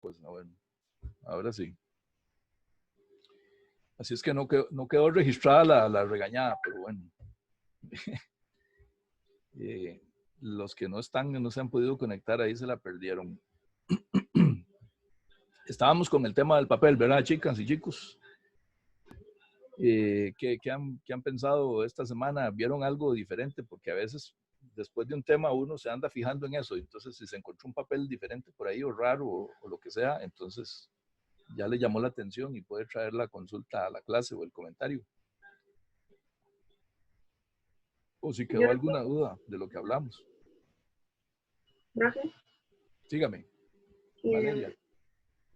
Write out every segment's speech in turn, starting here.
cosa. Bueno, ahora sí. Así es que no quedó registrada la regañada, pero bueno. Los que no se han podido conectar ahí se la perdieron. Estábamos con el tema del papel, ¿verdad, chicas y chicos? ¿Qué han pensado esta semana? ¿Vieron algo diferente? Porque a veces después de un tema uno se anda fijando en eso. Entonces, si se encontró un papel diferente por ahí o raro o lo que sea, entonces ya le llamó la atención y puede traer la consulta a la clase o el comentario. O si quedó alguna duda de lo que hablamos. ¿Profe? Sígame, Valeria.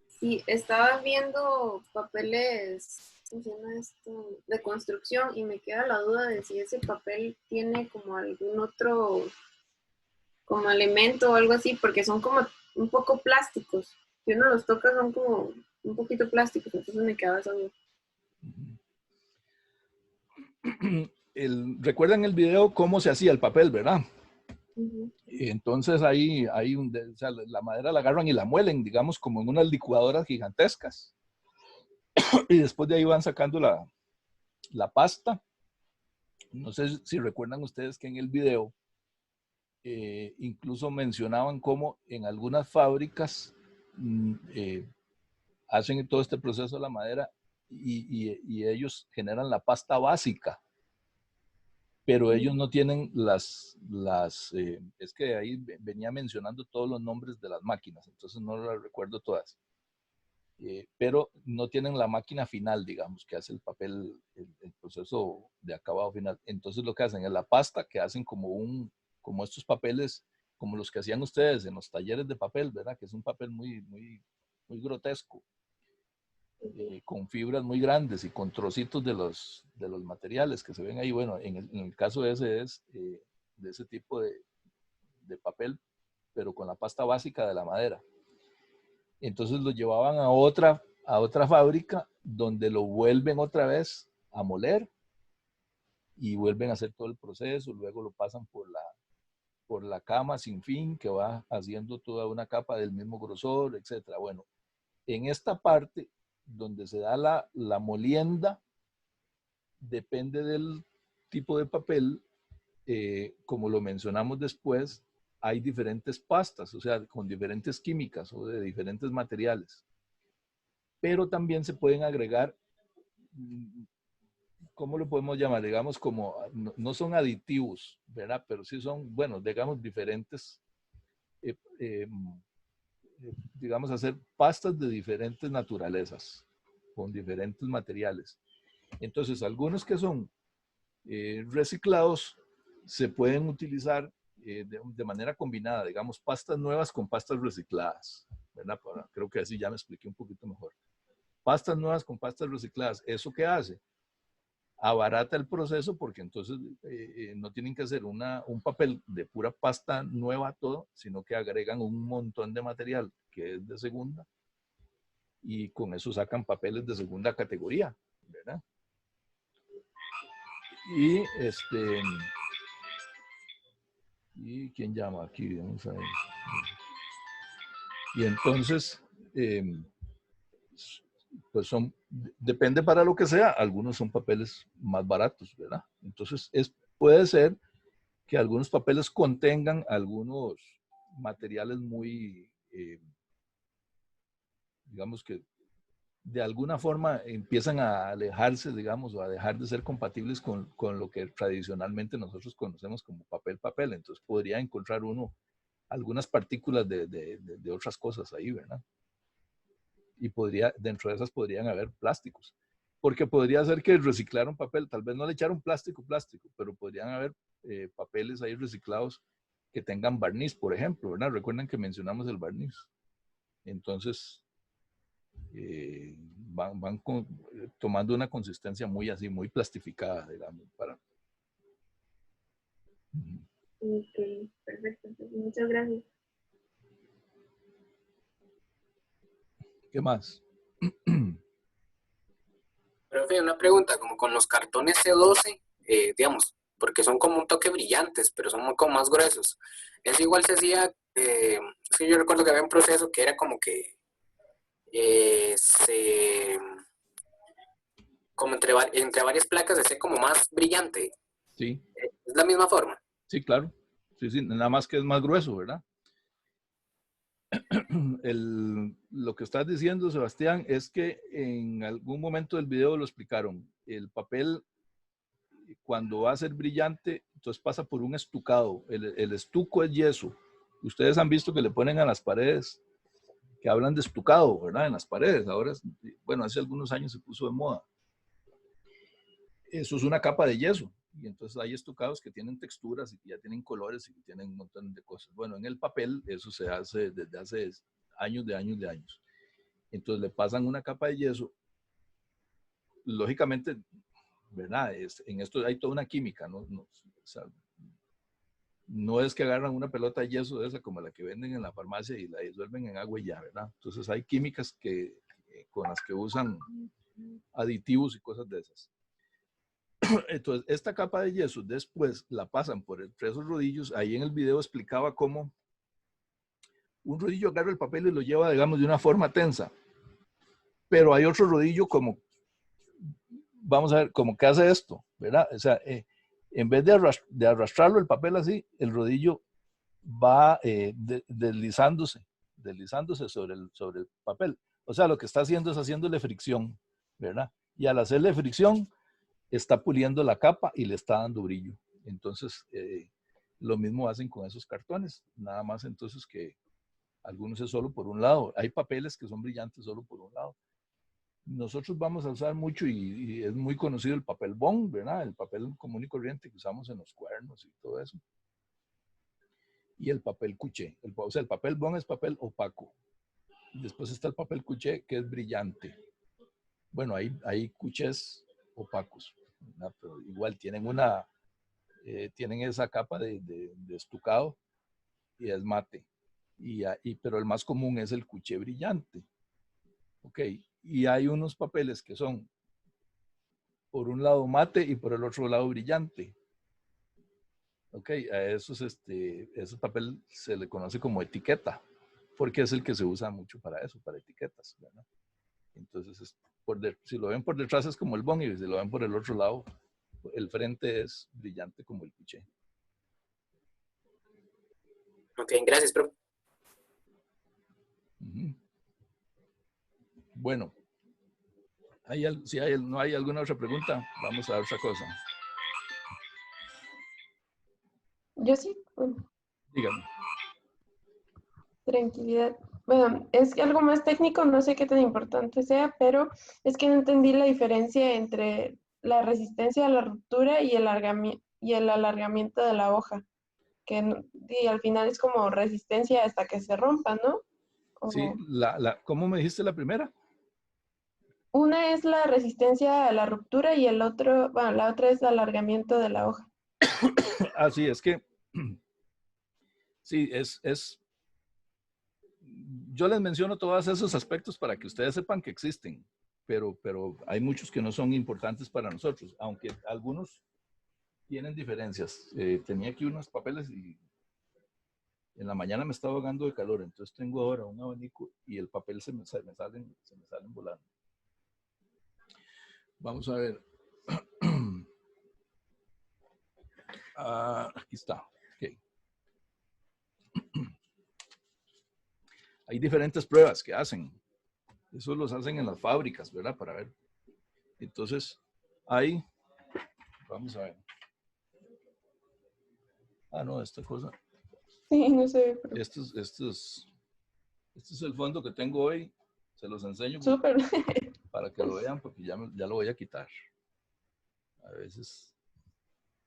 Sí, estaba viendo papeles, ¿cómo se llama esto? De construcción, y me queda la duda de si ese papel tiene como algún otro, como elemento o algo así, porque son como un poco plásticos. Si uno los toca son como un poquito plásticos, entonces me quedaba esa duda. ¿Recuerdan el video cómo se hacía el papel, verdad? Uh-huh. Y entonces ahí o sea, la madera la agarran y la muelen, digamos, como en unas licuadoras gigantescas. Y después de ahí van sacando la pasta. No sé si recuerdan ustedes que en el video incluso mencionaban cómo en algunas fábricas hacen todo este proceso de la madera y ellos generan la pasta básica, pero ellos no tienen es que ahí venía mencionando todos los nombres de las máquinas, entonces no las recuerdo todas, pero no tienen la máquina final, digamos, que hace el papel, el proceso de acabado final. Entonces lo que hacen es la pasta, que hacen como estos papeles, como los que hacían ustedes en los talleres de papel, ¿verdad? Que es un papel muy grotesco. Con fibras muy grandes y con trocitos de los materiales que se ven ahí. Bueno, en el caso ese es de ese tipo de papel, pero con la pasta básica de la madera. Entonces lo llevaban a otra fábrica donde lo vuelven otra vez a moler y vuelven a hacer todo el proceso, luego lo pasan por la cama sin fin que va haciendo toda una capa del mismo grosor, etcétera. Bueno, en esta parte donde se da la molienda, depende del tipo de papel, como lo mencionamos después, hay diferentes pastas, o sea, con diferentes químicas o de diferentes materiales. Pero también se pueden agregar, ¿cómo lo podemos llamar? Digamos como, no son aditivos, ¿verdad? Pero sí son, bueno, digamos diferentes, digamos, hacer pastas de diferentes naturalezas, con diferentes materiales. Entonces, algunos que son reciclados se pueden utilizar de manera combinada, digamos, pastas nuevas con pastas recicladas, ¿verdad? Creo que así ya me expliqué un poquito mejor. Pastas nuevas con pastas recicladas. ¿Eso qué hace? Abarata el proceso porque entonces no tienen que hacer un papel de pura pasta nueva todo, sino que agregan un montón de material que es de segunda y con eso sacan papeles de segunda categoría, ¿verdad? ¿Y quién llama aquí? Vamos a ver. Y entonces, pues depende para lo que sea, algunos son papeles más baratos, ¿verdad? Entonces, puede ser que algunos papeles contengan algunos materiales muy, digamos que de alguna forma empiezan a alejarse, digamos, o a dejar de ser compatibles con lo que tradicionalmente nosotros conocemos como papel. Entonces podría encontrar uno algunas partículas de otras cosas ahí, ¿verdad? Y dentro de esas podrían haber plásticos. Porque podría ser que reciclaron papel, tal vez no le echaron plástico, pero podrían haber papeles ahí reciclados que tengan barniz, por ejemplo, ¿verdad? Recuerden que mencionamos el barniz. Entonces, van tomando una consistencia muy así, muy plastificada, digamos. Ok, perfecto. Muchas gracias. ¿Qué más? Profe, una pregunta, como con los cartones C12, digamos, porque son como un toque brillantes, pero son como más gruesos. Eso igual se hacía, es que yo recuerdo que había un proceso que era como que como entre varias placas se hace como más brillante. Sí, Es la misma forma. sí, claro. Sí, sí, nada más que es más grueso, ¿verdad? Lo que estás diciendo, Sebastián, es que en algún momento del video lo explicaron. El papel, cuando va a ser brillante, entonces pasa por un estucado. El estuco es yeso. Ustedes han visto que le ponen a las paredes, que hablan de estucado, ¿verdad? En las paredes. Ahora, bueno, hace algunos años se puso de moda. Eso es una capa de yeso. Y entonces hay estucados que tienen texturas y que ya tienen colores y que tienen un montón de cosas. Bueno, en el papel eso se hace desde hace años de años de años. Entonces le pasan una capa de yeso. Lógicamente, ¿verdad? En esto hay toda una química, ¿no? O sea, no es que agarran una pelota de yeso de esa como la que venden en la farmacia y la disuelven en agua y ya, ¿verdad? Entonces hay químicas con las que usan aditivos y cosas de esas. Entonces, esta capa de yeso después la pasan por entre esos rodillos. Ahí en el video explicaba cómo un rodillo agarra el papel y lo lleva, digamos, de una forma tensa. Pero hay otro rodillo como, vamos a ver, como que hace esto, ¿verdad? O sea, en vez de arrastrarlo el papel así, el rodillo va deslizándose sobre el papel. O sea, lo que está haciendo es haciéndole fricción, ¿verdad? Y al hacerle fricción, está puliendo la capa y le está dando brillo. Entonces, lo mismo hacen con esos cartones, nada más entonces que algunos es solo por un lado. Hay papeles que son brillantes solo por un lado. Nosotros vamos a usar mucho y es muy conocido el papel bond, ¿verdad? El papel común y corriente que usamos en los cuadernos y todo eso. Y el papel cuché. O sea, el papel bond es papel opaco. Después está el papel cuché que es brillante. Bueno, hay cuchés opacos, ¿verdad? Pero igual tienen esa capa de estucado y es mate. Pero el más común es el cuché brillante. Ok, y hay unos papeles que son por un lado mate y por el otro lado brillante. Ok, a ese papel se le conoce como etiqueta, porque es el que se usa mucho para eso, para etiquetas, ¿verdad? Entonces, si lo ven por detrás es como el bond y si lo ven por el otro lado, el frente es brillante como el cuché. Ok, gracias, profe. Bueno, si no hay alguna otra pregunta, vamos a ver otra cosa. Yo sí. Dígame. Tranquilidad. Bueno, es algo más técnico, no sé qué tan importante sea, pero es que no entendí la diferencia entre la resistencia a la ruptura y el alargamiento de la hoja, que y al final es como resistencia hasta que se rompa, ¿no? Sí, O, ¿cómo me dijiste la primera? una es la resistencia a la ruptura y el otro, bueno, la otra es el alargamiento de la hoja. Sí, es que, sí, yo les menciono todos esos aspectos para que ustedes sepan que existen, pero hay muchos que no son importantes para nosotros, aunque algunos tienen diferencias. Tenía aquí unos papeles y en la mañana me estaba ahogando de calor, entonces tengo ahora un abanico y el papel se me salen volando. Vamos a ver. Aquí está. Okay. Hay diferentes pruebas que hacen. Eso los hacen en las fábricas, ¿verdad? Para ver. Entonces, vamos a ver. No, esta cosa. Sí, no sé. Este es el fondo que tengo hoy. Se los enseño Súper. para que lo vean, porque ya lo voy a quitar. A veces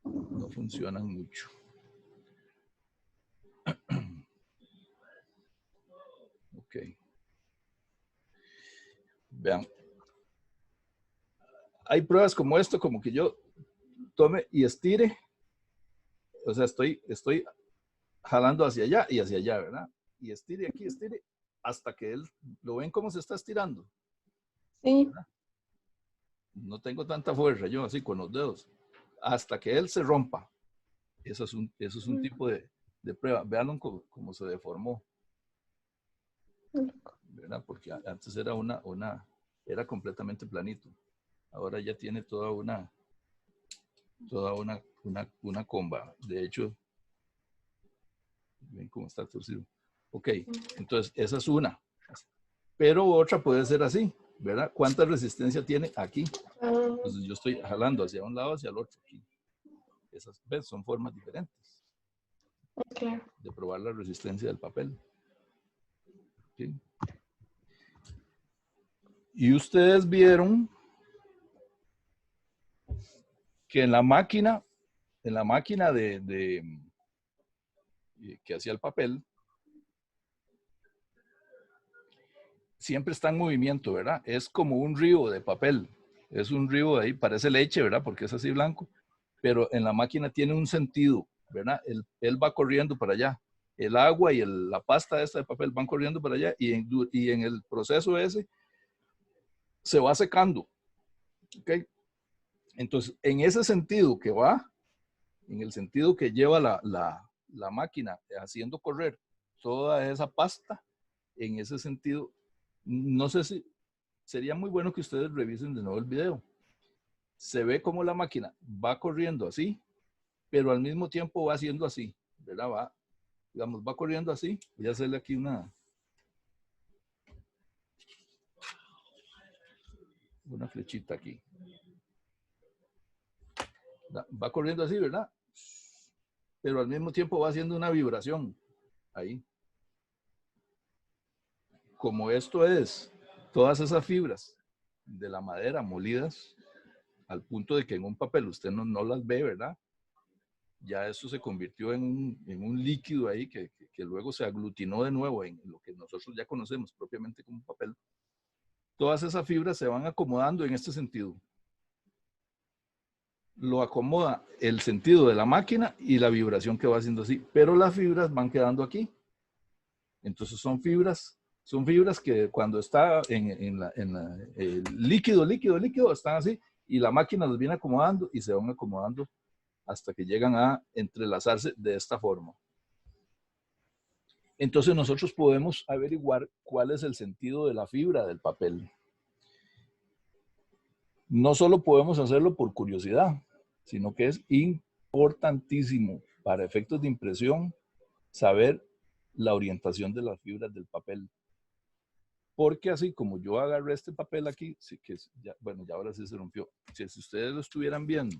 no funcionan mucho. Ok. Vean. Hay pruebas como esto, como que yo tome y estire. O sea, estoy jalando hacia allá y hacia allá, ¿verdad? Y estire aquí, estire, hasta que él, ¿lo ven cómo se está estirando? Sí. ¿Verdad? No tengo tanta fuerza yo así con los dedos. Hasta que él se rompa. Eso es un tipo de prueba. Vean cómo se deformó. ¿verdad? Porque antes era era completamente planito. Ahora ya tiene toda una comba. De hecho, ven cómo está torcido. Ok, entonces esa es una. Pero otra puede ser así, ¿verdad? ¿Cuánta resistencia tiene aquí? Entonces yo estoy jalando hacia un lado, hacia el otro. Aquí. Esas, ¿ves? Son formas diferentes de probar la resistencia del papel. ¿Sí? Y ustedes vieron que en la máquina que hacía el papel, siempre está en movimiento, ¿verdad? Es como un río de papel. Es un río ahí, parece leche, ¿verdad? Porque es así blanco. Pero en la máquina tiene un sentido, ¿verdad? Él va corriendo para allá. El agua y la pasta esta de papel van corriendo para allá y en el proceso ese se va secando. ¿Ok? Entonces, en ese sentido que va, en el sentido que lleva la máquina haciendo correr toda esa pasta, en ese sentido, no sé si sería muy bueno que ustedes revisen de nuevo el video. Se ve como la máquina va corriendo así, pero al mismo tiempo va haciendo así, ¿verdad? Va corriendo así. Voy a hacerle aquí una flechita aquí. Va corriendo así, ¿verdad? Pero al mismo tiempo va haciendo una vibración ahí. Como esto es todas esas fibras de la madera molidas al punto de que en un papel usted no las ve, ¿verdad? Ya eso se convirtió en un líquido ahí que luego se aglutinó de nuevo en lo que nosotros ya conocemos propiamente como papel. Todas esas fibras se van acomodando en este sentido. Lo acomoda el sentido de la máquina y la vibración que va haciendo así, pero las fibras van quedando aquí. Entonces son fibras que cuando está en el líquido, están así y la máquina los viene acomodando y se van acomodando hasta que llegan a entrelazarse de esta forma. Entonces nosotros podemos averiguar cuál es el sentido de la fibra del papel. No solo podemos hacerlo por curiosidad, sino que es importantísimo para efectos de impresión saber la orientación de las fibras del papel. Porque así como yo agarré este papel aquí, sí que ya, bueno, ya ahora sí se rompió. Si ustedes lo estuvieran viendo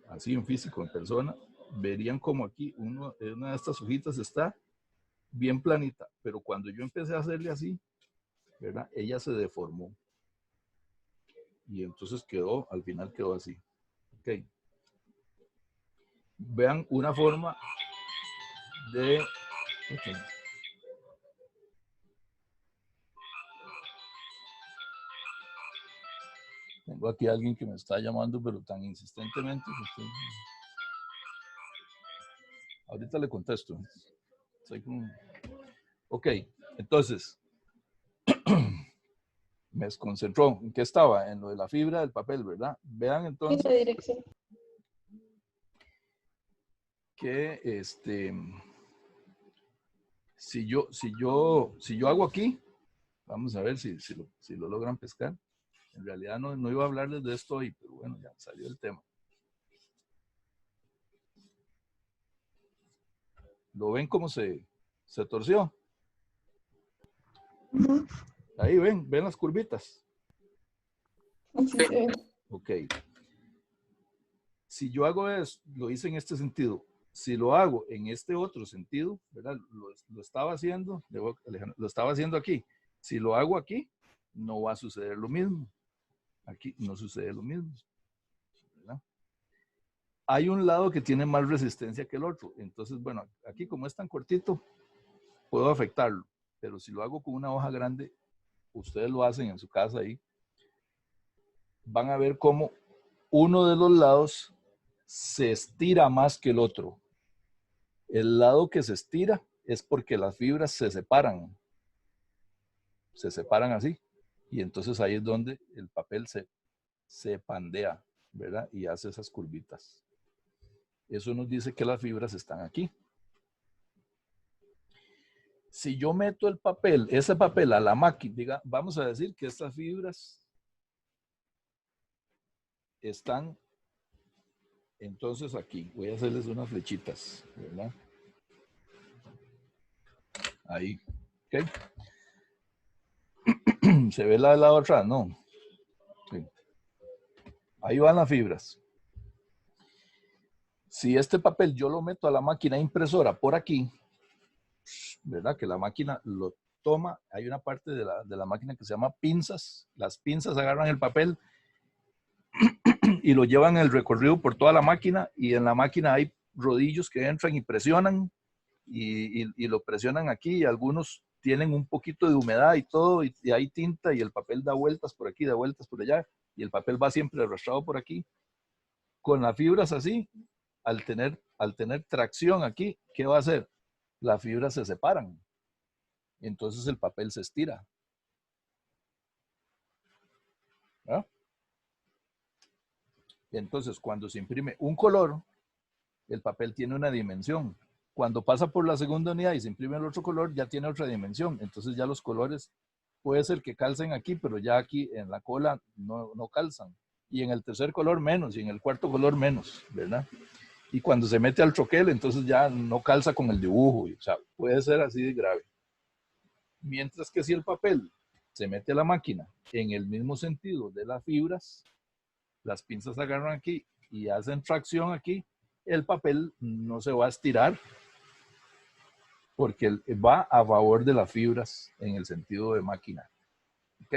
así en físico, en persona, verían como aquí una de estas hojitas está bien planita, pero cuando yo empecé a hacerle así, ¿verdad? Ella se deformó y entonces al final quedó así. Ok. Vean una forma de... Okay. Tengo aquí a alguien que me está llamando, pero tan insistentemente que ahorita le contesto. Ok, entonces, me desconcentró. ¿En qué estaba? En lo de la fibra del papel, ¿verdad? Vean entonces. La dirección. Que si yo hago aquí, vamos a ver si lo logran pescar. En realidad no iba a hablarles de esto hoy, pero bueno, ya salió el tema. ¿Lo ven cómo se torció? Ahí ven las curvitas. Sí. Ok. Si yo hago eso, lo hice en este sentido. Si lo hago en este otro sentido, ¿verdad? Lo estaba haciendo, lo estaba haciendo aquí. Si lo hago aquí, no va a suceder lo mismo. Aquí no sucede lo mismo, ¿verdad? Hay un lado que tiene más resistencia que el otro. Entonces, bueno, aquí como es tan cortito, puedo afectarlo. Pero si lo hago con una hoja grande, ustedes lo hacen en su casa ahí, van a ver cómo uno de los lados se estira más que el otro. El lado que se estira es porque las fibras se separan así. Y entonces ahí es donde el papel se pandea, ¿verdad? Y hace esas curvitas. Eso nos dice que las fibras están aquí. si yo meto el papel, ese papel a la máquina, vamos a decir que estas fibras están entonces aquí. Voy a hacerles unas flechitas, ¿verdad? Ahí, ¿ok? ¿Se ve la de la otra? No. Sí. Ahí van las fibras. Si este papel yo lo meto a la máquina impresora por aquí, ¿verdad? Que la máquina lo toma, hay una parte de la máquina que se llama pinzas. Las pinzas agarran el papel y lo llevan el recorrido por toda la máquina, y en la máquina hay rodillos que entran y presionan y lo presionan aquí, y algunos tienen un poquito de humedad y todo, y hay tinta y el papel da vueltas por aquí, da vueltas por allá, y el papel va siempre arrastrado por aquí. Con las fibras así, al tener tracción aquí, ¿qué va a hacer? Las fibras se separan, entonces el papel se estira. ¿Ah? Entonces, cuando se imprime un color, el papel tiene una dimensión. Cuando pasa por la segunda unidad y se imprime el otro color, ya tiene otra dimensión. Entonces ya los colores puede ser que calcen aquí, pero ya aquí en la cola no calzan. Y en el tercer color menos, y en el cuarto color menos, ¿verdad? Y cuando se mete al troquel, entonces ya no calza con el dibujo. O sea, puede ser así de grave. Mientras que si el papel se mete a la máquina en el mismo sentido de las fibras, las pinzas agarran aquí y hacen tracción aquí, el papel no se va a estirar porque va a favor de las fibras en el sentido de máquina. ¿Ok?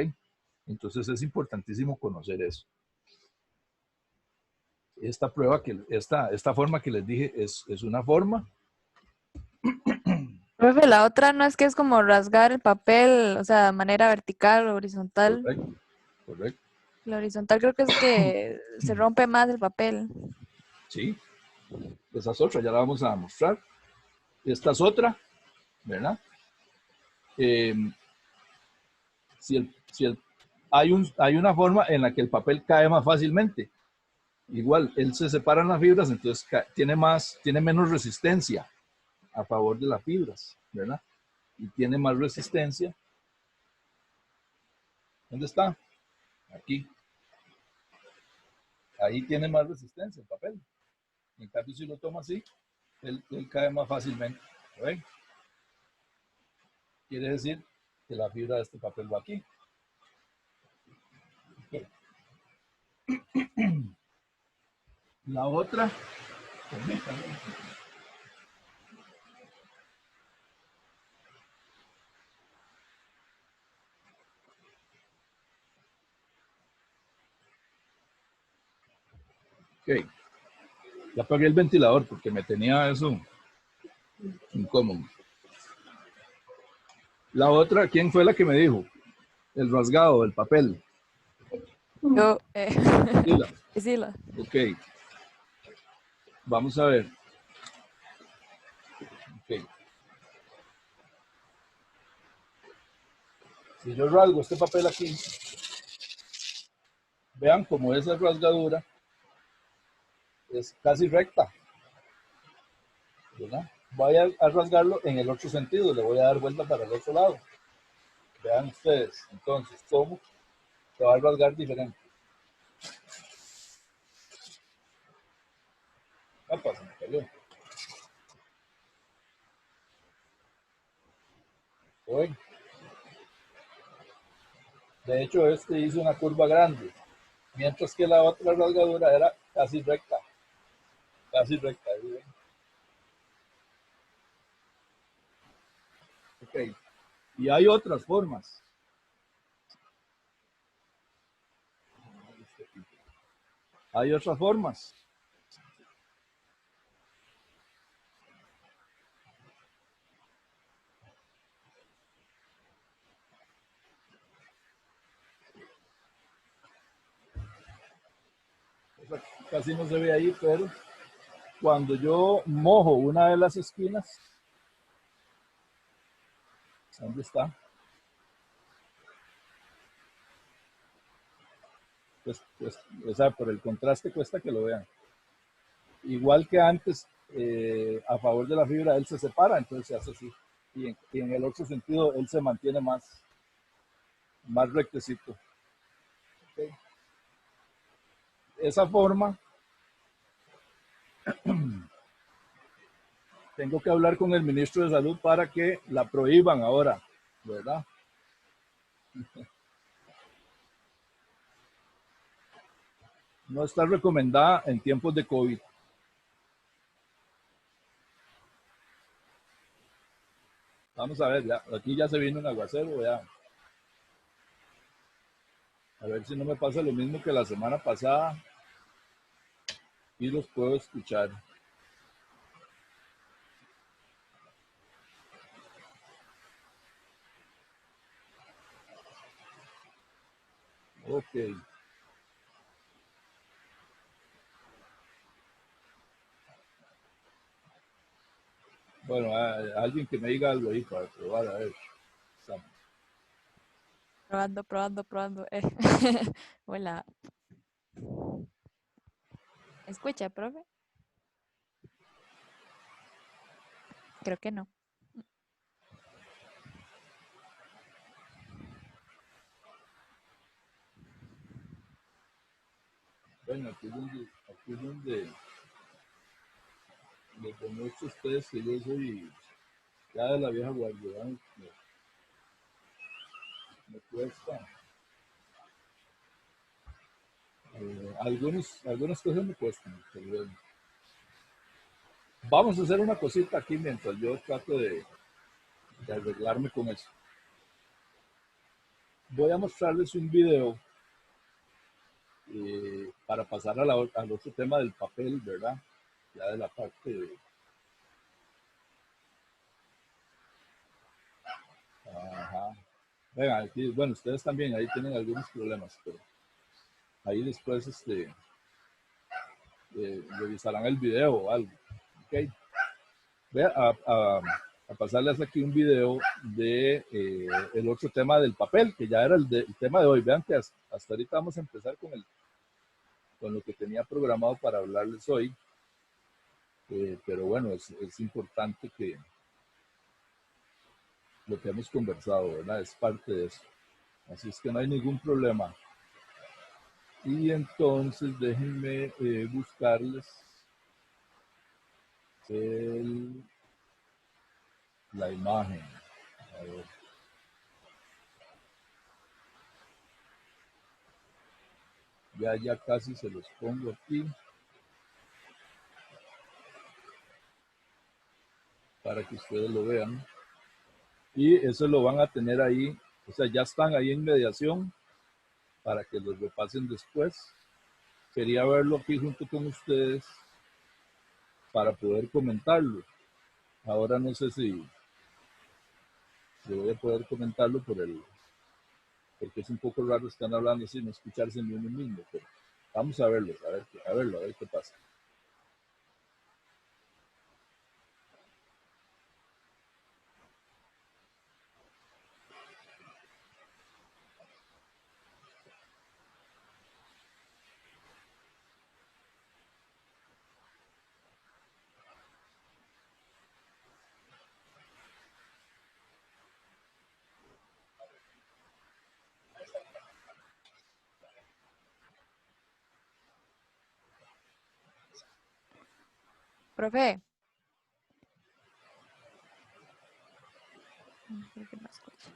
Entonces es importantísimo conocer eso. Esta prueba, esta forma que les dije es una forma. Profe, la otra no es que es como rasgar el papel, o sea, de manera vertical o horizontal. Correcto, correcto. La horizontal creo que es que se rompe más el papel. Sí, esa es otra, ya la vamos a mostrar. Esta es otra, ¿verdad? Hay una forma en la que el papel cae más fácilmente. Igual, él se separan las fibras, entonces tiene menos resistencia a favor de las fibras, ¿verdad? Y tiene más resistencia. ¿Dónde está? Aquí. Ahí tiene más resistencia el papel. En cambio, si lo toma así, él cae más fácilmente. ¿Ven? Quiere decir que la fibra de este papel va aquí. Okay. La otra. Ok. Ya apagué el ventilador porque me tenía eso incómodo. La otra, ¿quién fue la que me dijo? El rasgado del papel. Yo, Sila. Sila. Ok. Vamos a ver. Ok. Si yo rasgo este papel aquí, vean cómo esa rasgadura es casi recta, ¿verdad? Voy a rasgarlo en el otro sentido, le voy a dar vuelta para el otro lado. Vean ustedes, entonces, cómo se va a rasgar diferente. Opa, se me cayó. Hoy. De hecho, este hizo una curva grande, mientras que la otra rasgadura era casi recta. Casi recta. ¿Sí? Ok. Y hay otras formas. Hay otras formas. Casi no se ve ahí, pero cuando yo mojo una de las esquinas, ¿dónde está? Pues, o sea, por el contraste cuesta que lo vean. Igual que antes, a favor de la fibra, él se separa, entonces se hace así. y en el otro sentido él se mantiene más rectecito. ¿Okay? Esa forma, tengo que hablar con el ministro de Salud para que la prohíban ahora, ¿verdad? No está recomendada en tiempos de COVID. Vamos a ver, ya, aquí ya se vino un aguacero, ya. A ver si no me pasa lo mismo que la semana pasada y los puedo escuchar. Ok. Bueno, alguien que me diga algo ahí para probar, a ver. Probando, probando, probando. Hola. ¿Escucha, profe? Creo que no. Bueno, aquí es donde les demuestro a ustedes que yo soy ya de la vieja guardia. Me cuesta. Algunas cosas me cuestan, pero bueno. Vamos a hacer una cosita aquí mientras yo trato de arreglarme con eso. Voy a mostrarles un video para pasar al otro tema del papel, ¿verdad? Ya de la parte de... Ajá. Venga, aquí, bueno, ustedes también ahí tienen algunos problemas, pero ahí después revisarán el video o algo. ¿Ok? Voy a pasarles aquí un video de el otro tema del papel, que ya era el tema de hoy. Vean que hasta ahorita vamos a empezar con lo que tenía programado para hablarles hoy. Pero bueno, es importante que lo que hemos conversado, ¿verdad? Es parte de eso. Así es que no hay ningún problema. Y entonces déjenme buscarles la imagen. A ver. Ya casi se los pongo aquí para que ustedes lo vean. Y eso lo van a tener ahí, o sea, ya están ahí en mediación para que los repasen después. Quería verlo aquí junto con ustedes para poder comentarlo. Ahora no sé si voy a poder comentarlo porque es un poco raro estar hablando así, no escucharse ni uno mismo, pero vamos a verlo, a ver qué pasa. Profe. Creo que no escucha.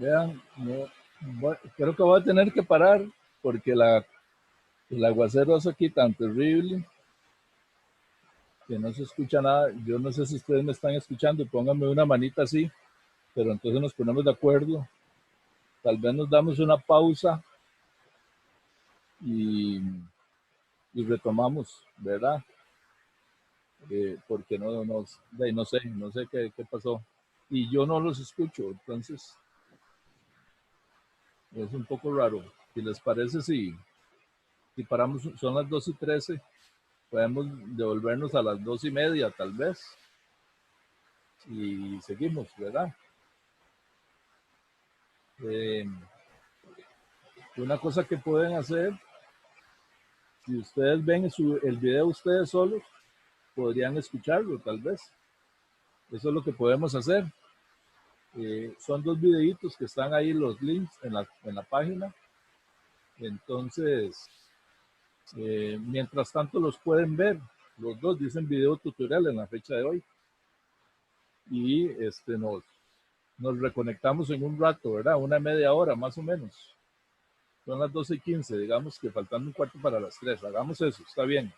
Vean, creo que voy a tener que parar porque el aguacero es aquí tan terrible que no se escucha nada. Yo no sé si ustedes me están escuchando, pónganme una manita así, pero entonces nos ponemos de acuerdo. Tal vez nos damos una pausa y retomamos, ¿verdad? Porque no sé qué pasó. Y yo no los escucho, entonces es un poco raro. Si les parece, si paramos, son las 2:13, podemos devolvernos a las 2:30 tal vez. Y seguimos, ¿verdad? Una cosa que pueden hacer, si ustedes ven el video ustedes solos, podrían escucharlo tal vez. Eso es lo que podemos hacer. Son 2 videitos que están ahí, los links en la página. Entonces, mientras tanto los pueden ver. Los dos dicen video tutorial en la fecha de hoy. Y nos reconectamos en un rato, ¿verdad? Una media hora más o menos. Son las 12:15, digamos que faltando un cuarto para las 3. Hagamos eso, está bien.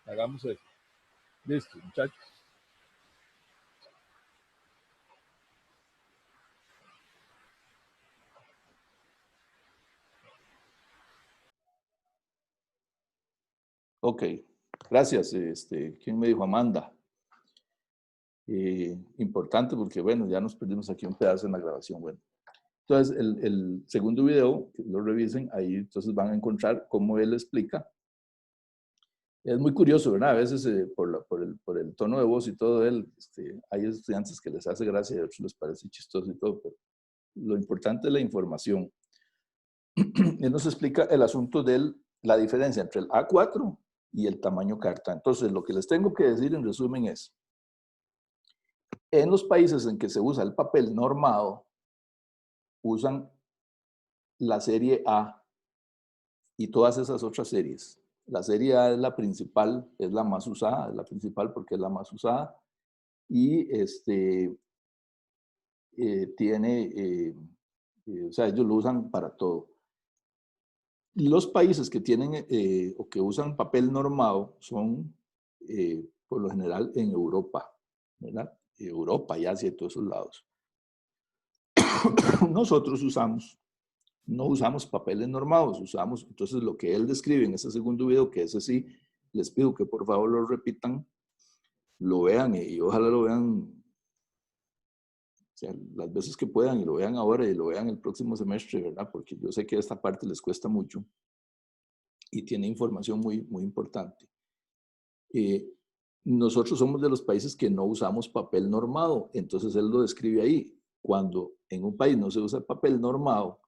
Hagamos eso. Listo, muchachos. Ok, gracias. ¿Quién me dijo? Amanda. Importante porque, bueno, ya nos perdimos aquí un pedazo en la grabación. Bueno, entonces el segundo video, que lo revisen, ahí entonces van a encontrar cómo él explica. Es muy curioso, ¿verdad? A veces por el tono de voz y todo él, hay estudiantes que les hace gracia y a otros les parece chistoso y todo, pero lo importante es la información. Él nos explica el asunto de la diferencia entre el A4 y el tamaño carta. Entonces, lo que les tengo que decir en resumen es, en los países en que se usa el papel normado, usan la serie A y todas esas otras series. La serie A es la principal, es la más usada, es la principal porque es la más usada y o sea, ellos lo usan para todo. Los países que tienen o que usan papel normado son por lo general en Europa, ¿verdad? Europa y Asia y todos esos lados. Nosotros no usamos papeles normados, usamos, entonces lo que él describe en ese segundo video, que ese sí, les pido que por favor lo repitan, lo vean y ojalá lo vean, o sea, las veces que puedan y lo vean ahora y lo vean el próximo semestre, ¿verdad? Porque yo sé que esta parte les cuesta mucho y tiene información muy, muy importante. Nosotros somos de los países que no usamos papel normado, entonces él lo describe ahí. Cuando en un país no se usa papel normado,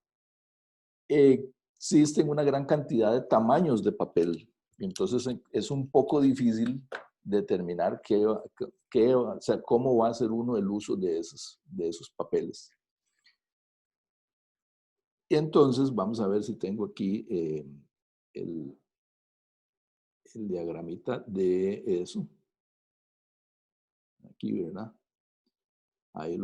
existen una gran cantidad de tamaños de papel. Entonces es un poco difícil determinar o sea, cómo va a ser uno el uso de esos papeles. Entonces vamos a ver si tengo aquí el diagramita de eso. Aquí, ¿verdad? Ahí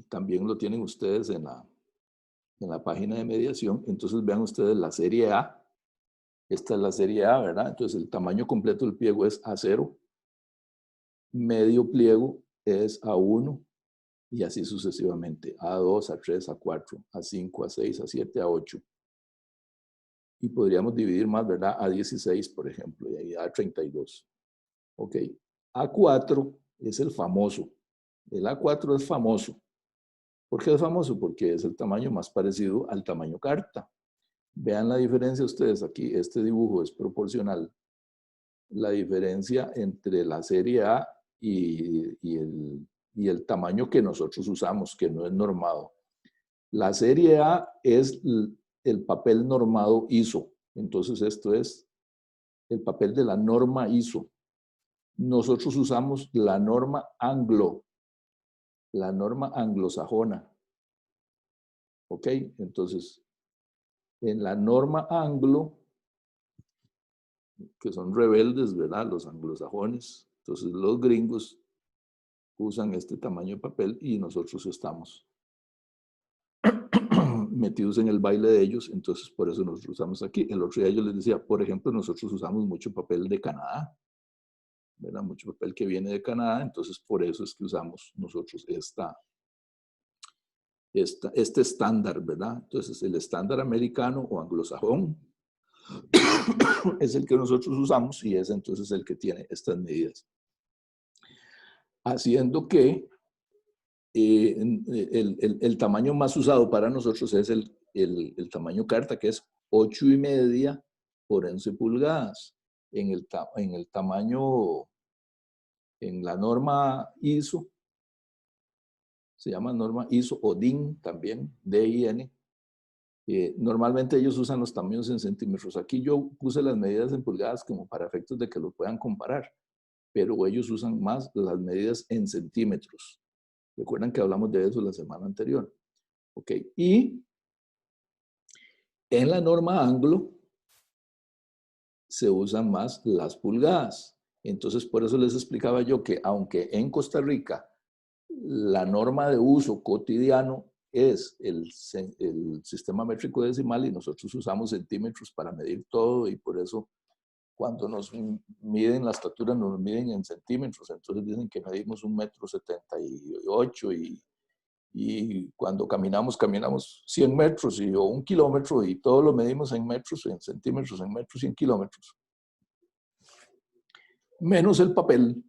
también lo tienen ustedes en la página de mediación. Entonces vean ustedes la serie A. Esta es la serie A, ¿verdad? Entonces el tamaño completo del pliego es A0. Medio pliego es A1 y así sucesivamente. A2, A3, A4, A5, A6, A7, A8. Y podríamos dividir más, ¿verdad? A16, por ejemplo, y ahí A32. Ok. A4 es el famoso. El A4 es famoso. ¿Por qué es famoso? Porque es el tamaño más parecido al tamaño carta. Vean la diferencia ustedes aquí. Este dibujo es proporcional. La diferencia entre la serie A y el tamaño que nosotros usamos, que no es normado. La serie A es el papel normado ISO. Entonces esto es el papel de la norma ISO. Nosotros usamos la norma anglo, la norma anglosajona. ¿Ok? Entonces, en la norma anglo, que son rebeldes, ¿verdad? Los anglosajones. Entonces, los gringos usan este tamaño de papel y nosotros estamos metidos en el baile de ellos, entonces por eso nosotros usamos aquí. El otro día yo les decía, por ejemplo, nosotros usamos mucho papel de Canadá, ¿verdad? Mucho papel que viene de Canadá, entonces por eso es que usamos nosotros este estándar, ¿verdad? Entonces el estándar americano o anglosajón es el que nosotros usamos y es entonces el que tiene estas medidas. Haciendo que el tamaño más usado para nosotros es el tamaño carta, que es 8,5 por 11 pulgadas. En el tamaño, en la norma ISO, se llama norma ISO o DIN también, DIN. Normalmente ellos usan los tamaños en centímetros. Aquí yo puse las medidas en pulgadas como para efectos de que lo puedan comparar, pero ellos usan más las medidas en centímetros. Recuerdan que hablamos de eso la semana anterior. Ok, y en la norma Anglo se usan más las pulgadas. Entonces, por eso les explicaba yo que aunque en Costa Rica la norma de uso cotidiano es el sistema métrico decimal y nosotros usamos centímetros para medir todo y por eso cuando nos miden la estatura nos miden en centímetros, entonces dicen que medimos 1,78 m y cuando caminamos 100 metros o 1 kilómetro y todo lo medimos en metros, en centímetros, en metros y en kilómetros. Menos el papel,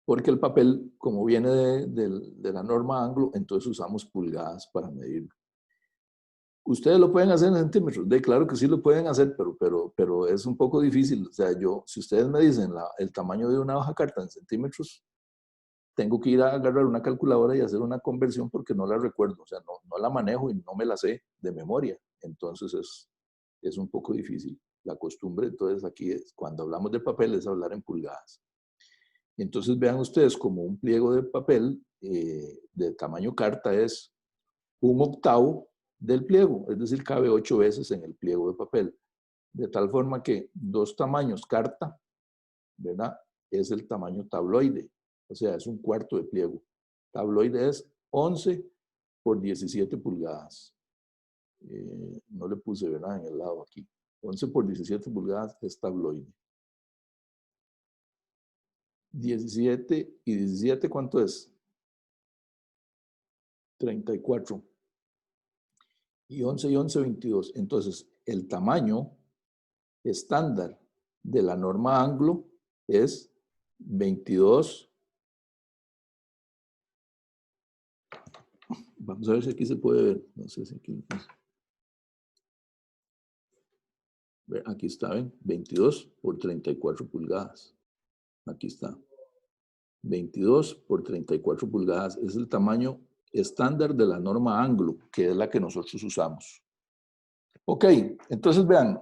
porque el papel, como viene de la norma Anglo, entonces usamos pulgadas para medirlo. ¿Ustedes lo pueden hacer en centímetros? Claro que sí lo pueden hacer, pero es un poco difícil. O sea, si ustedes me dicen el tamaño de una hoja carta en centímetros, tengo que ir a agarrar una calculadora y hacer una conversión porque no la recuerdo. O sea, no la manejo y no me la sé de memoria. Entonces es un poco difícil. La costumbre, entonces, aquí es, cuando hablamos de papel, es hablar en pulgadas. Entonces, vean ustedes como un pliego de papel de tamaño carta es 1/8 del pliego, es decir, cabe 8 veces en el pliego de papel. De tal forma que 2 tamaños carta, ¿verdad? Es el tamaño tabloide, o sea, es 1/4 de pliego. Tabloide es 11 por 17 pulgadas. No le puse, ¿verdad? En el lado aquí. 11 por 17 pulgadas es tabloide. 17 y 17, ¿cuánto es? 34. Y 11 y 11, 22. Entonces, el tamaño estándar de la norma Anglo es 22. Vamos a ver si aquí se puede ver. No sé si aquí. Aquí está, ¿ven? 22 por 34 pulgadas. Aquí está. 22 por 34 pulgadas. Es el tamaño estándar de la norma Anglo, que es la que nosotros usamos. Ok, entonces vean.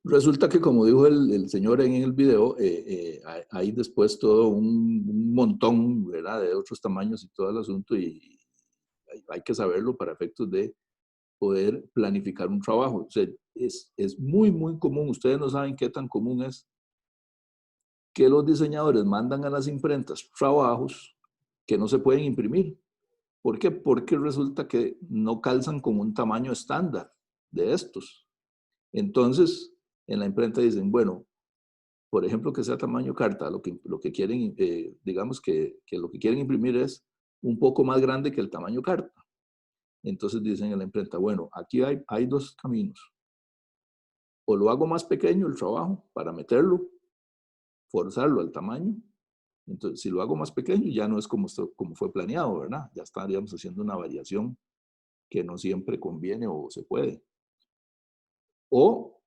Resulta que, como dijo el señor en el video, hay después todo un montón, ¿verdad?, de otros tamaños y todo el asunto, y hay que saberlo para efectos de poder planificar un trabajo. O sea, es muy, muy común. Ustedes no saben qué tan común es que los diseñadores mandan a las imprentas trabajos que no se pueden imprimir. ¿Por qué? Porque resulta que no calzan con un tamaño estándar de estos. Entonces, en la imprenta dicen, bueno, por ejemplo, que sea tamaño carta, lo que quieren, digamos que lo que quieren imprimir es un poco más grande que el tamaño carta. Entonces dicen en la imprenta, bueno, aquí hay 2 caminos. O lo hago más pequeño el trabajo para meterlo, forzarlo al tamaño. Entonces, si lo hago más pequeño, ya no es como fue planeado, ¿verdad? Ya estaríamos haciendo una variación que no siempre conviene o se puede. O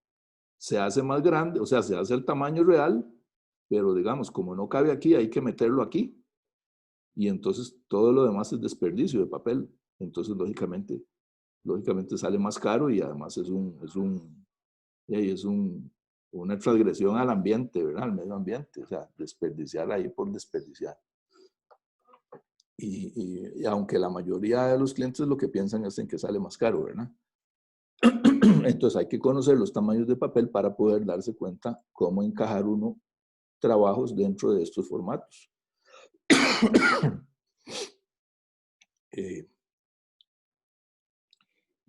se hace más grande, o sea, se hace el tamaño real, pero digamos, como no cabe aquí, hay que meterlo aquí. Y entonces todo lo demás es desperdicio de papel. Entonces, lógicamente sale más caro y además es una transgresión al ambiente, ¿verdad? Al medio ambiente. O sea, desperdiciar ahí por desperdiciar. Y aunque la mayoría de los clientes lo que piensan es en que sale más caro, ¿verdad? Entonces hay que conocer los tamaños de papel para poder darse cuenta cómo encajar uno trabajos dentro de estos formatos.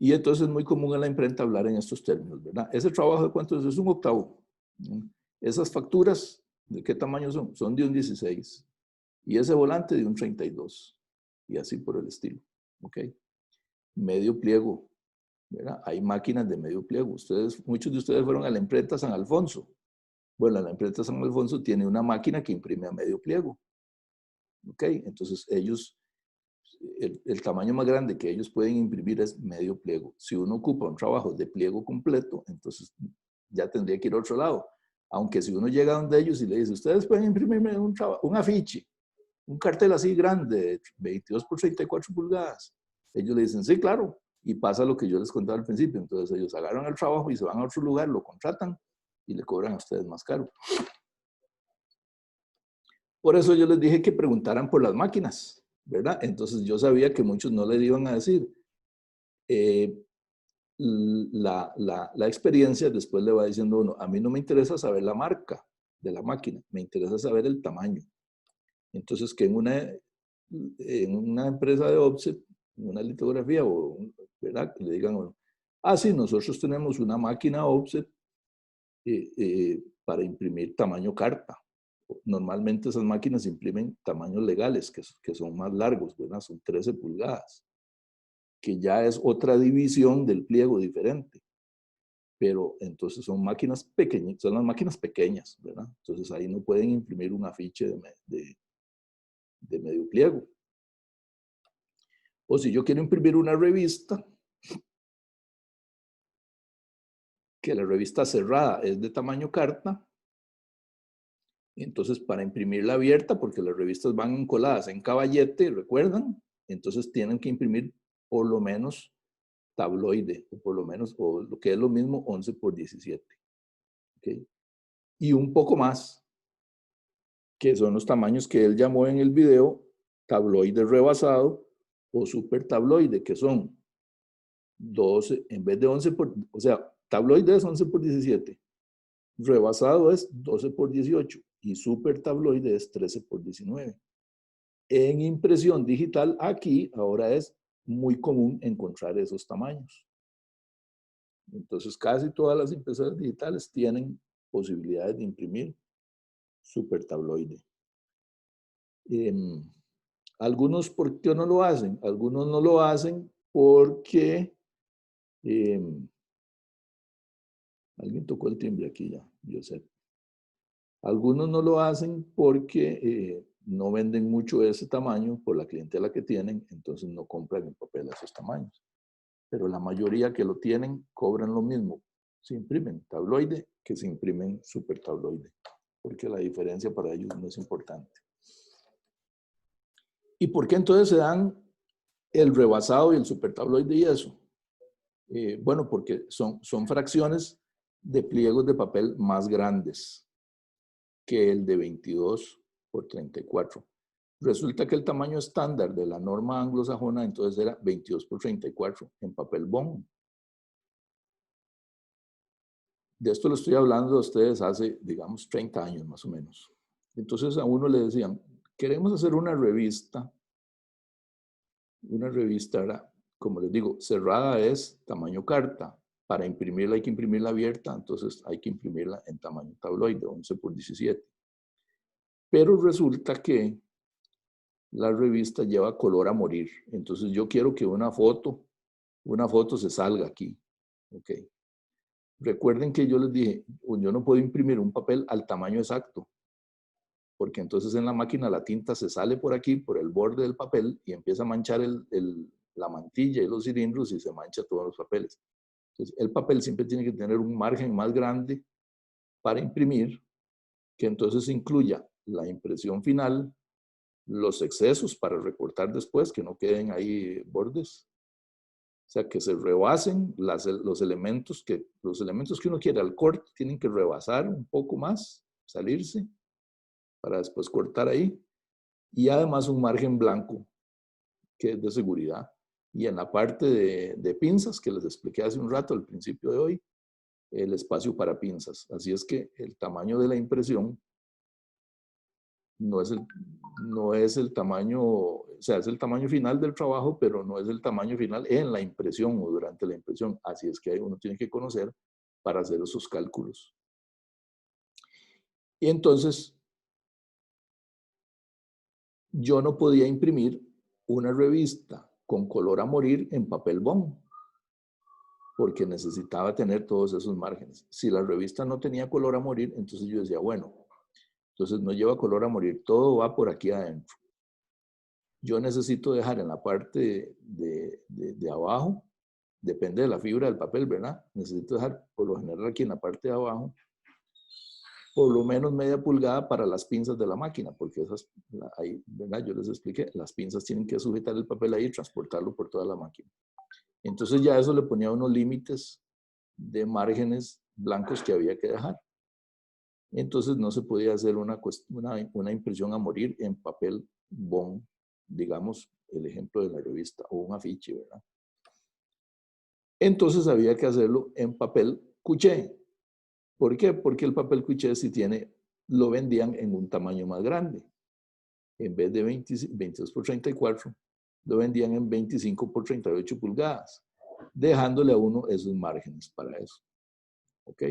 Y entonces es muy común en la imprenta hablar en estos términos, ¿verdad? Ese trabajo de cuánto es un octavo. Esas facturas, ¿de qué tamaño son? Son de un 16. Y ese volante de un 32. Y así por el estilo. ¿Ok? Medio pliego, ¿verdad? Hay máquinas de medio pliego. Muchos de ustedes fueron a la imprenta San Alfonso. Bueno, la imprenta San Alfonso tiene una máquina que imprime a medio pliego. ¿Ok? Entonces ellos, el tamaño más grande que ellos pueden imprimir es medio pliego. Si uno ocupa un trabajo de pliego completo, entonces ya tendría que ir a otro lado. Aunque si uno llega donde ellos y le dice, ustedes pueden imprimirme un afiche, un cartel así grande, 22 por 34 pulgadas. Ellos le dicen, sí, claro. Y pasa lo que yo les contaba al principio. Entonces ellos agarran el trabajo y se van a otro lugar, lo contratan y le cobran a ustedes más caro. Por eso yo les dije que preguntaran por las máquinas, ¿verdad? Entonces yo sabía que muchos no le iban a decir. La experiencia después le va diciendo uno, a mí no me interesa saber la marca de la máquina, me interesa saber el tamaño. Entonces que en una empresa de offset, en una litografía, ¿verdad? Que le digan, bueno, sí, nosotros tenemos una máquina offset para imprimir tamaño carta. Normalmente esas máquinas imprimen tamaños legales, que son más largos, ¿verdad? Son 13 pulgadas, que ya es otra división del pliego diferente. Pero entonces son máquinas pequeñas, son las máquinas pequeñas, ¿verdad? Entonces ahí no pueden imprimir un afiche de medio pliego. O si yo quiero imprimir una revista, que la revista cerrada es de tamaño carta, entonces para imprimirla abierta, porque las revistas van encoladas en caballete, ¿recuerdan? Entonces tienen que imprimir por lo menos tabloide, o por lo menos, o lo que es lo mismo, 11 por 17. ¿Okay? Y un poco más, que son los tamaños que él llamó en el video, tabloide rebasado o super tabloide, que son 12, en vez de 11 por, o sea, tabloide es 11 por 17, rebasado es 12 por 18 y super tabloide es 13 por 19. En impresión digital aquí ahora es muy común encontrar esos tamaños. Entonces casi todas las impresoras digitales tienen posibilidades de imprimir super tabloide. Algunos, ¿por qué no lo hacen? Algunos no lo hacen porque alguien tocó el timbre aquí ya, yo sé. Algunos no lo hacen porque no venden mucho ese tamaño por la clientela que tienen, entonces no compran el papel a esos tamaños. Pero la mayoría que lo tienen cobran lo mismo. Se imprimen tabloide que se imprimen super tabloide, porque la diferencia para ellos no es importante. ¿Y por qué entonces se dan el rebasado y el super tabloide y eso? Bueno, porque son fracciones de pliegos de papel más grandes que el de 22 por 34. Resulta que el tamaño estándar de la norma anglosajona entonces era 22 por 34 en papel bond. De esto lo estoy hablando a ustedes hace, digamos, 30 años más o menos. Entonces a uno le decían, queremos hacer una revista era, como les digo, cerrada es tamaño carta. Para imprimirla hay que imprimirla abierta, entonces hay que imprimirla en tamaño tabloide, 11 por 17. Pero resulta que la revista lleva color a morir. Entonces yo quiero que una foto se salga aquí. Ok. Recuerden que yo les dije, yo no puedo imprimir un papel al tamaño exacto, porque entonces en la máquina la tinta se sale por aquí, por el borde del papel, y empieza a manchar la mantilla y los cilindros y se mancha todos los papeles. Entonces, el papel siempre tiene que tener un margen más grande para imprimir, que entonces incluya la impresión final, los excesos para recortar después, que no queden ahí bordes. O sea, que se rebasen los elementos que uno quiere al corte, tienen que rebasar un poco más, salirse, para después cortar ahí. Y además un margen blanco, que es de seguridad. Y en la parte de pinzas, que les expliqué hace un rato al principio de hoy, el espacio para pinzas. Así es que el tamaño de la impresión no es el tamaño o sea, es el tamaño final del trabajo, pero no es el tamaño final en la impresión o durante la impresión. Así es que uno tiene que conocer para hacer esos cálculos. Y entonces, yo no podía imprimir una revista con color a morir en papel bond, porque necesitaba tener todos esos márgenes. Si la revista no tenía color a morir, entonces yo decía, bueno, entonces no lleva color a morir, todo va por aquí adentro. Yo necesito dejar en la parte de abajo, depende de la fibra del papel, ¿verdad? Necesito dejar, por lo general aquí en la parte de abajo, por lo menos media pulgada para las pinzas de la máquina, porque esas, ahí, ¿verdad? Yo les expliqué, las pinzas tienen que sujetar el papel ahí y transportarlo por toda la máquina. Entonces ya eso le ponía unos límites de márgenes blancos que había que dejar. Entonces no se podía hacer una impresión a morir en papel bond, digamos, el ejemplo de la revista, o un afiche, ¿verdad? Entonces había que hacerlo en papel cuché. ¿Por qué? Porque el papel cuché lo vendían en un tamaño más grande. En vez de 22 por 34, lo vendían en 25 por 38 pulgadas, dejándole a uno esos márgenes para eso. ¿Ok?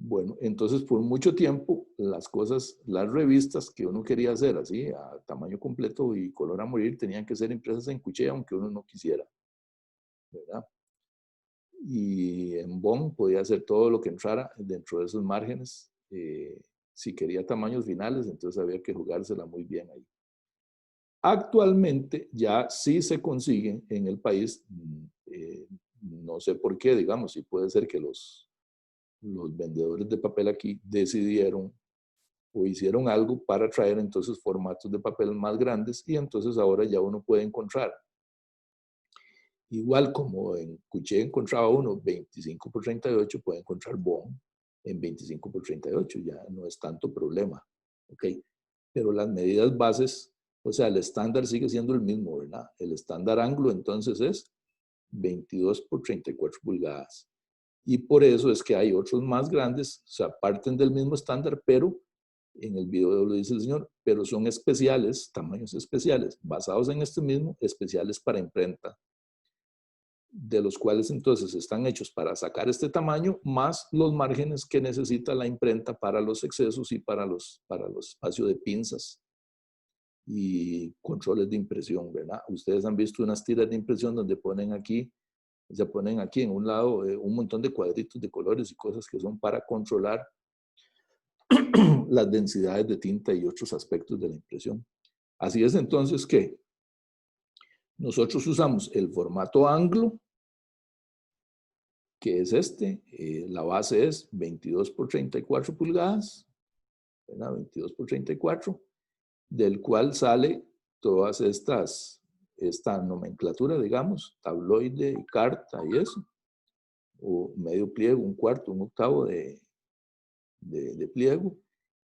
Bueno, entonces por mucho tiempo las revistas que uno quería hacer así, a tamaño completo y color a morir, tenían que ser impresas en cuché, aunque uno no quisiera, ¿verdad? Y en bond podía hacer todo lo que entrara dentro de esos márgenes. Si quería tamaños finales, entonces había que jugársela muy bien ahí. Actualmente ya sí se consiguen en el país, no sé por qué, digamos, si puede ser que los vendedores de papel aquí decidieron o hicieron algo para traer entonces formatos de papel más grandes, y entonces ahora ya uno puede encontrar, igual como en Cuché encontraba uno 25 por 38, puede encontrar bond en 25 por 38, ya no es tanto problema, ¿ok? Pero las medidas bases, o sea, el estándar sigue siendo el mismo, ¿verdad? El estándar anglo entonces es 22 por 34 pulgadas. Y por eso es que hay otros más grandes, o sea, parten del mismo estándar, pero en el video lo dice el señor, pero son especiales, tamaños especiales, basados en este mismo, especiales para imprenta, de los cuales entonces están hechos para sacar este tamaño, más los márgenes que necesita la imprenta para los excesos y para los espacios de pinzas y controles de impresión, ¿verdad? Ustedes han visto unas tiras de impresión donde se ponen aquí en un lado un montón de cuadritos de colores y cosas que son para controlar las densidades de tinta y otros aspectos de la impresión. Así es entonces que nosotros usamos el formato anglo, que es este. La base es 22 por 34 pulgadas, ¿verdad? 22 por 34, del cual sale todas esta nomenclatura, digamos, tabloide, carta y eso, o medio pliego, un cuarto, un octavo de pliego,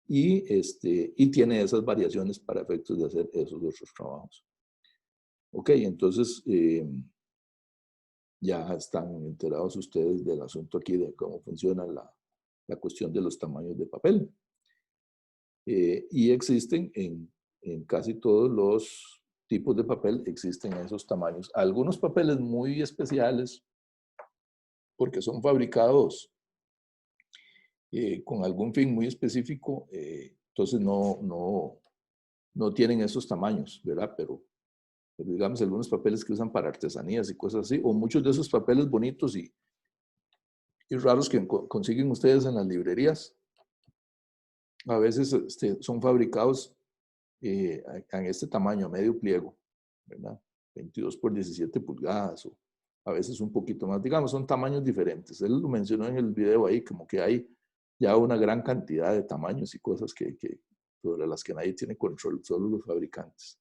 y tiene esas variaciones para efectos de hacer esos otros trabajos. Ok, entonces ya están enterados ustedes del asunto aquí de cómo funciona la cuestión de los tamaños de papel. Y existen en casi todos los tipos de papel, existen esos tamaños. Algunos papeles muy especiales, porque son fabricados con algún fin muy específico, entonces no tienen esos tamaños, ¿verdad? Pero digamos algunos papeles que usan para artesanías y cosas así, o muchos de esos papeles bonitos y raros que consiguen ustedes en las librerías, a veces son fabricados en este tamaño, medio pliego, ¿verdad? 22 por 17 pulgadas, o a veces un poquito más, digamos, son tamaños diferentes. Él lo mencionó en el video ahí, como que hay ya una gran cantidad de tamaños y cosas sobre las que nadie tiene control, solo los fabricantes.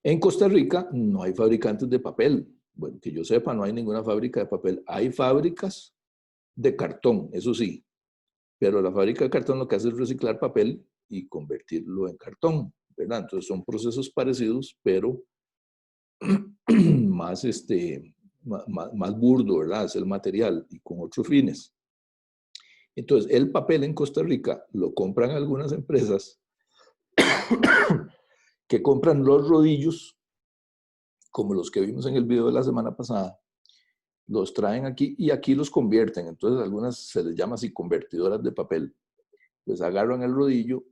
En Costa Rica no hay fabricantes de papel. Bueno, que yo sepa, no hay ninguna fábrica de papel. Hay fábricas de cartón, eso sí. Pero la fábrica de cartón lo que hace es reciclar papel y convertirlo en cartón, ¿verdad? Entonces son procesos parecidos, pero más, más burdo, ¿verdad? Es el material y con otros fines. Entonces, el papel en Costa Rica lo compran algunas empresas que compran los rodillos, como los que vimos en el video de la semana pasada, los traen aquí y aquí los convierten. Entonces, algunas se les llama así convertidoras de papel. Pues agarran el rodillo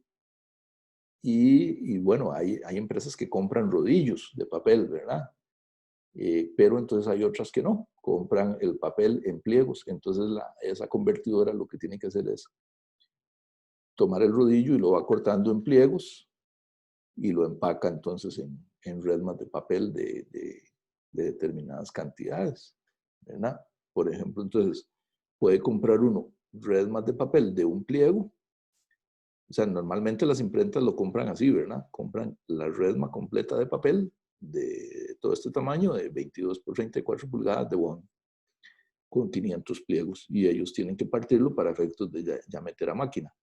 y bueno, hay empresas que compran rodillos de papel, ¿verdad? Pero entonces hay otras que no, compran el papel en pliegos. Entonces esa convertidora lo que tiene que hacer es tomar el rodillo y lo va cortando en pliegos y lo empaca entonces en resmas de papel de determinadas cantidades, ¿verdad? Por ejemplo, entonces puede comprar uno resmas de papel de un pliego. O sea, normalmente las imprentas lo compran así, ¿verdad? Compran la resma completa de papel de todo este tamaño, de 22 por 34 pulgadas de bond, con 500 pliegos, y ellos tienen que partirlo para efectos de ya meter a máquina.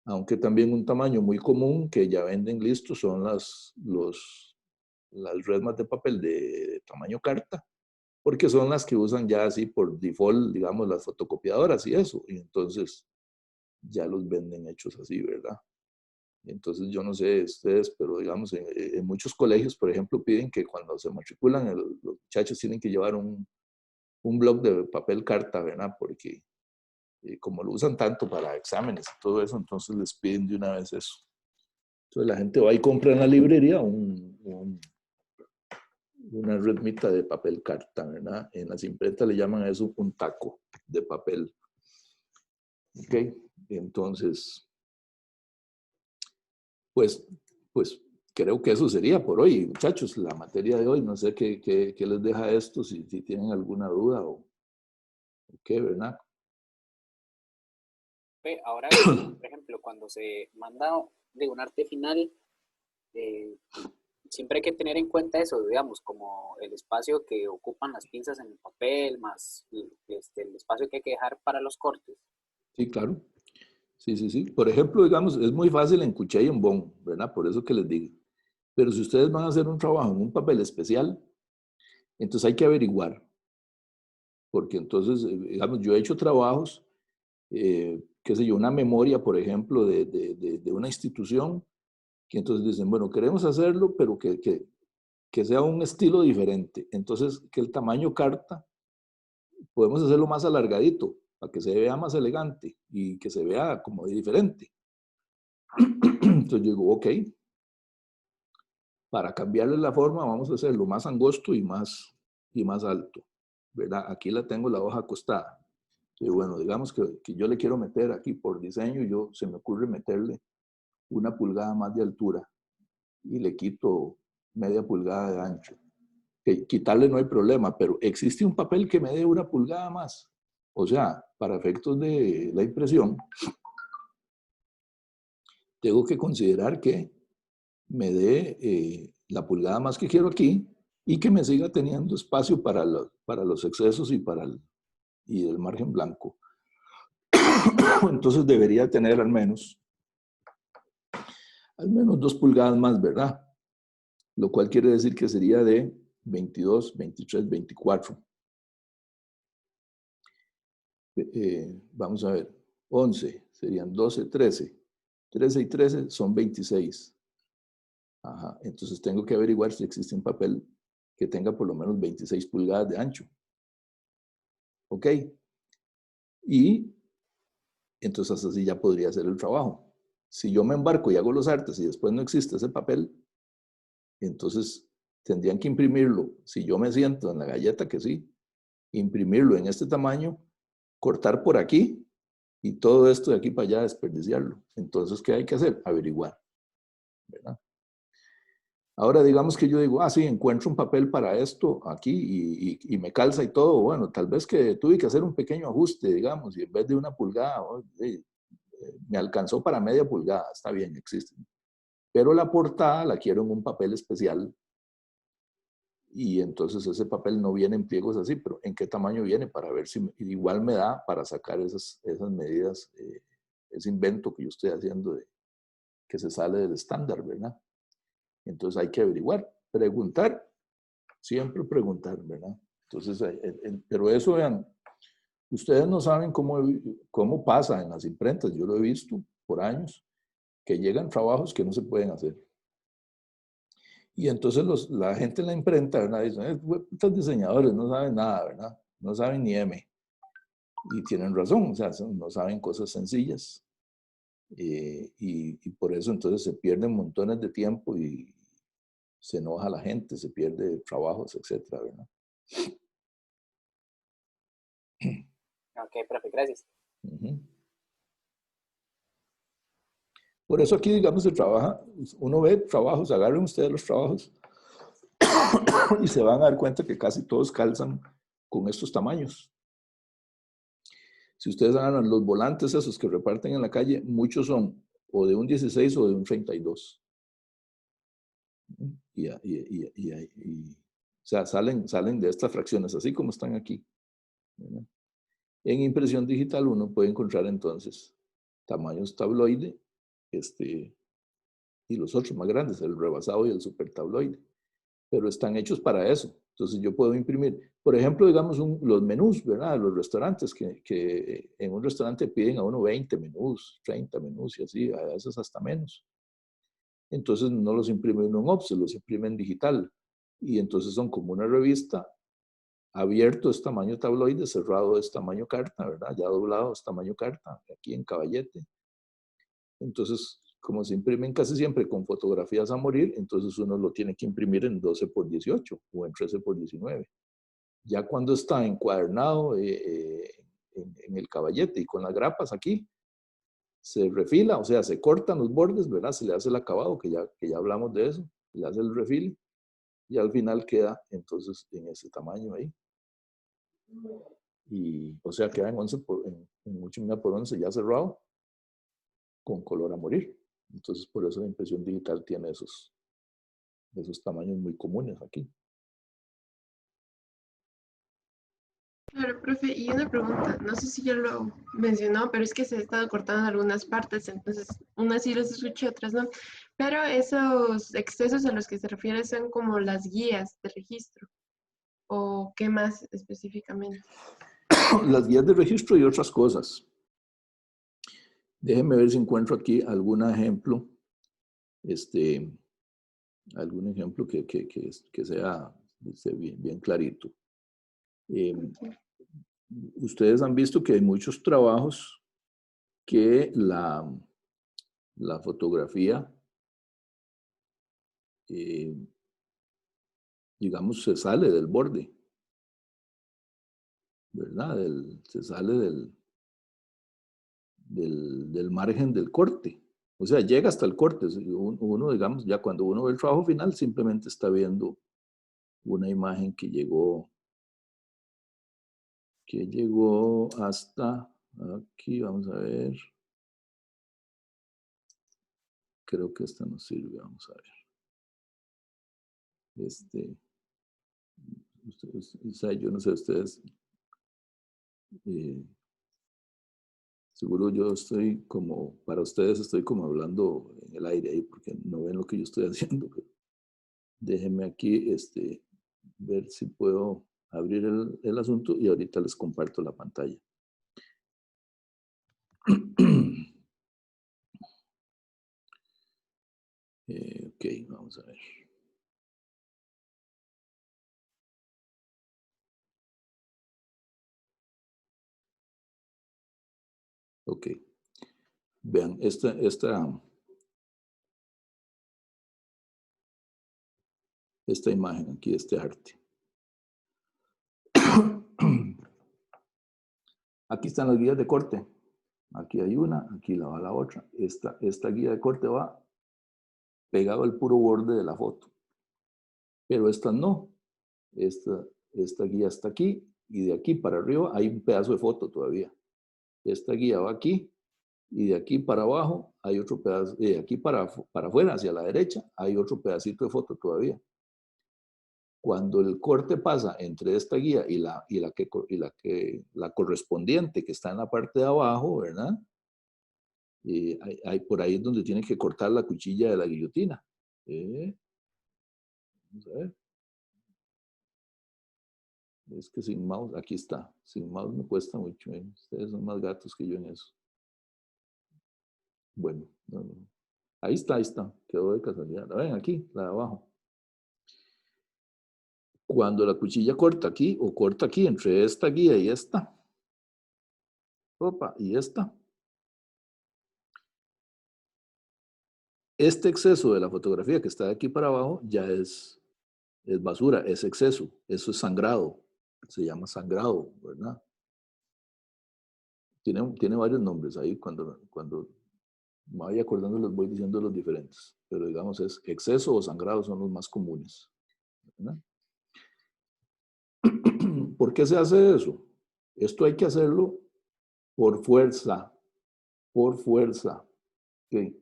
Aunque también un tamaño muy común que ya venden listos son las resmas de papel de tamaño carta, porque son las que usan ya así por default, digamos, las fotocopiadoras y eso, y entonces ya los venden hechos así, ¿verdad? Entonces yo no sé ustedes, pero digamos, en muchos colegios, por ejemplo, piden que cuando se matriculan, los muchachos tienen que llevar un bloc de papel carta, ¿verdad? Porque como lo usan tanto para exámenes y todo eso, entonces les piden de una vez eso. Entonces la gente va y compra en la librería una resmita de papel carta, ¿verdad? En las imprentas le llaman a eso un taco de papel. ¿Ok? Entonces, pues creo que eso sería por hoy, muchachos, la materia de hoy. No sé qué les deja esto, si tienen alguna duda o qué, ¿verdad? Ahora, por ejemplo, cuando se manda de un arte final, siempre hay que tener en cuenta eso, digamos, como el espacio que ocupan las pinzas en el papel, más el espacio que hay que dejar para los cortes. Sí, claro. Sí. Por ejemplo, digamos, es muy fácil en cuchilla y en bond, ¿verdad? Por eso que les digo. Pero si ustedes van a hacer un trabajo en un papel especial, entonces hay que averiguar. Porque entonces, digamos, yo he hecho trabajos, qué sé yo, una memoria, por ejemplo, de una institución, que entonces dicen, bueno, queremos hacerlo, pero que sea un estilo diferente. Entonces, que el tamaño carta, podemos hacerlo más alargadito, para que se vea más elegante y que se vea como diferente. Entonces yo digo, ok, para cambiarle la forma vamos a hacerlo más angosto y más alto, ¿verdad? Aquí la tengo la hoja acostada. Y bueno, digamos que yo le quiero meter aquí por diseño, se me ocurre meterle 1 pulgada más de altura y le quito media pulgada de ancho. Que quitarle no hay problema, pero existe un papel que me dé 1 pulgada más. O sea, para efectos de la impresión, tengo que considerar que me dé la pulgada más que quiero aquí y que me siga teniendo espacio para los excesos y el margen blanco. Entonces debería tener al menos 2 pulgadas más, ¿verdad? Lo cual quiere decir que sería de 22, 23, 24. Vamos a ver, 11, serían 12, 13. 13 y 13 son 26. Ajá, entonces tengo que averiguar si existe un papel que tenga por lo menos 26 pulgadas de ancho. ¿Ok? Y entonces así ya podría hacer el trabajo. Si yo me embarco y hago los artes y después no existe ese papel, entonces tendrían que imprimirlo. Si yo me siento en la galleta, que sí, imprimirlo en este tamaño, cortar por aquí y todo esto de aquí para allá desperdiciarlo. Entonces, ¿qué hay que hacer? Averiguar, ¿verdad? Ahora digamos que yo digo, sí, encuentro un papel para esto aquí y me calza y todo. Bueno, tal vez que tuve que hacer un pequeño ajuste, digamos, y en vez de 1 pulgada, me alcanzó para media pulgada, está bien, existe. Pero la portada la quiero en un papel especial y entonces ese papel no viene en pliegos así, pero ¿en qué tamaño viene? Para ver si igual me da para sacar esas medidas, ese invento que yo estoy haciendo que se sale del estándar, ¿verdad? Entonces hay que averiguar, preguntar, siempre preguntar, ¿verdad? Entonces, pero eso, vean, ustedes no saben cómo pasa en las imprentas, yo lo he visto por años, que llegan trabajos que no se pueden hacer. Y entonces la gente en la imprenta, ¿verdad? Dicen, estos diseñadores no saben nada, ¿verdad? No saben ni M. Y tienen razón, o sea, no saben cosas sencillas. Y por eso entonces se pierden montones de tiempo y se enoja la gente, se pierde trabajos, etcétera, ¿verdad? Ok, profe, gracias. Uh-huh. Por eso aquí, digamos, se trabaja, uno ve trabajos, agarren ustedes los trabajos y se van a dar cuenta que casi todos calzan con estos tamaños. Si ustedes agarran los volantes esos que reparten en la calle, muchos son o de un 16 o de un 32. O sea, salen de estas fracciones, así como están aquí, ¿verdad? En impresión digital uno puede encontrar entonces tamaños tabloide, y los otros más grandes, el rebasado y el super tabloide, pero están hechos para eso. Entonces yo puedo imprimir, por ejemplo, digamos los menús, ¿verdad? Los restaurantes que en un restaurante piden a uno 20 menús, 30 menús y así, a veces hasta menos. Entonces no los imprime uno en offset, los imprime en digital. Y entonces son como una revista, abierto es tamaño tabloide, cerrado es tamaño carta, ¿verdad? Ya doblado es tamaño carta, aquí en caballete. Entonces, como se imprimen casi siempre con fotografías a morir, entonces uno lo tiene que imprimir en 12 por 18 o en 13 por 19. Ya cuando está encuadernado en el caballete y con las grapas aquí, se refila, o sea, se cortan los bordes, ¿verdad? Se le hace el acabado, que ya hablamos de eso, se le hace el refil y al final queda entonces en ese tamaño ahí. Y, o sea, queda en 8 por 11 ya cerrado, con color a morir. Entonces, por eso la impresión digital tiene esos tamaños muy comunes aquí. Claro, profe, y una pregunta, no sé si ya lo mencionó, pero es que se ha estado cortando en algunas partes, entonces unas sí las escuché, otras no. Pero esos excesos a los que se refiere son como las guías de registro, ¿o qué más específicamente? Las guías de registro y otras cosas. Déjenme ver si encuentro aquí algún ejemplo, algún ejemplo que sea bien clarito. Ustedes han visto que hay muchos trabajos que la fotografía, digamos, se sale del borde, ¿verdad? Se sale del margen del corte. O sea, llega hasta el corte. Uno, digamos, ya cuando uno ve el trabajo final, simplemente está viendo una imagen que llegó hasta aquí, vamos a ver. Creo que esta nos sirve, vamos a ver. O sea, yo no sé, ustedes, seguro yo estoy como, para ustedes estoy como hablando en el aire ahí, porque no ven lo que yo estoy haciendo. Pero déjenme aquí, ver si puedo abrir el asunto y ahorita les comparto la pantalla. Ok, vamos a ver. Ok. Vean, esta imagen aquí, este arte. Aquí están las guías de corte. Aquí hay una, aquí la va la otra. Esta guía de corte va pegado al puro borde de la foto. Pero esta no. Esta guía está aquí y de aquí para arriba hay un pedazo de foto todavía. Esta guía va aquí y de aquí para abajo hay otro pedazo, de aquí para afuera, hacia la derecha, hay otro pedacito de foto todavía. Cuando el corte pasa entre esta guía y la correspondiente que está en la parte de abajo, ¿verdad? Por ahí es donde tienen que cortar la cuchilla de la guillotina. Vamos a ver. Es que sin mouse, aquí está. Sin mouse me cuesta mucho. Ustedes son más gatos que yo en eso. Bueno, no. Ahí está. Quedó de casualidad. La ven aquí, la de abajo. Cuando la cuchilla corta aquí o corta aquí entre esta guía y esta, opa, y esta, este exceso de la fotografía que está de aquí para abajo ya es basura, es exceso, eso es sangrado, se llama sangrado, ¿verdad? Tiene varios nombres ahí, cuando me vaya acordando les voy diciendo los diferentes, pero digamos es exceso o sangrado son los más comunes, ¿verdad? ¿Por qué se hace eso? Esto hay que hacerlo por fuerza, por fuerza. ¿Okay?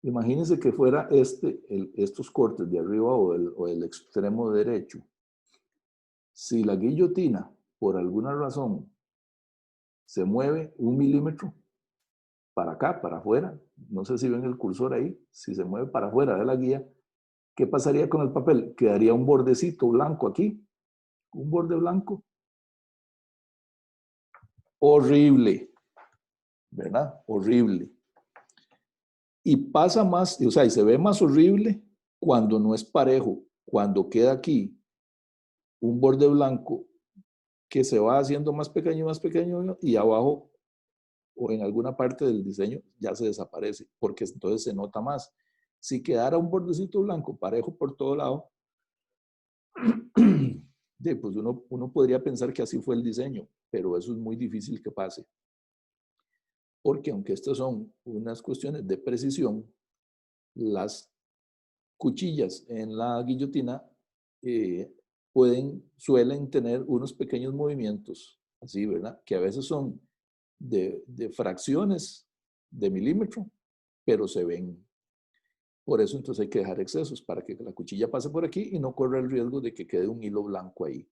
Imagínense que fuera estos cortes de arriba o el extremo derecho. Si la guillotina, por alguna razón, se mueve 1 milímetro para acá, para afuera, no sé si ven el cursor ahí, si se mueve para afuera de la guía, ¿qué pasaría con el papel? Quedaría un bordecito blanco aquí, un borde blanco. Horrible, ¿verdad? Horrible. Y pasa más, o sea, y se ve más horrible cuando no es parejo, cuando queda aquí un borde blanco que se va haciendo más pequeño y abajo o en alguna parte del diseño ya se desaparece, porque entonces se nota más. Si quedara un bordecito blanco parejo por todo lado, pues uno podría pensar que así fue el diseño, pero eso es muy difícil que pase. Porque aunque estas son unas cuestiones de precisión, las cuchillas en la guillotina suelen tener unos pequeños movimientos, así, ¿verdad? Que a veces son de fracciones de milímetro, pero se ven. Por eso entonces hay que dejar excesos para que la cuchilla pase por aquí y no corra el riesgo de que quede un hilo blanco ahí.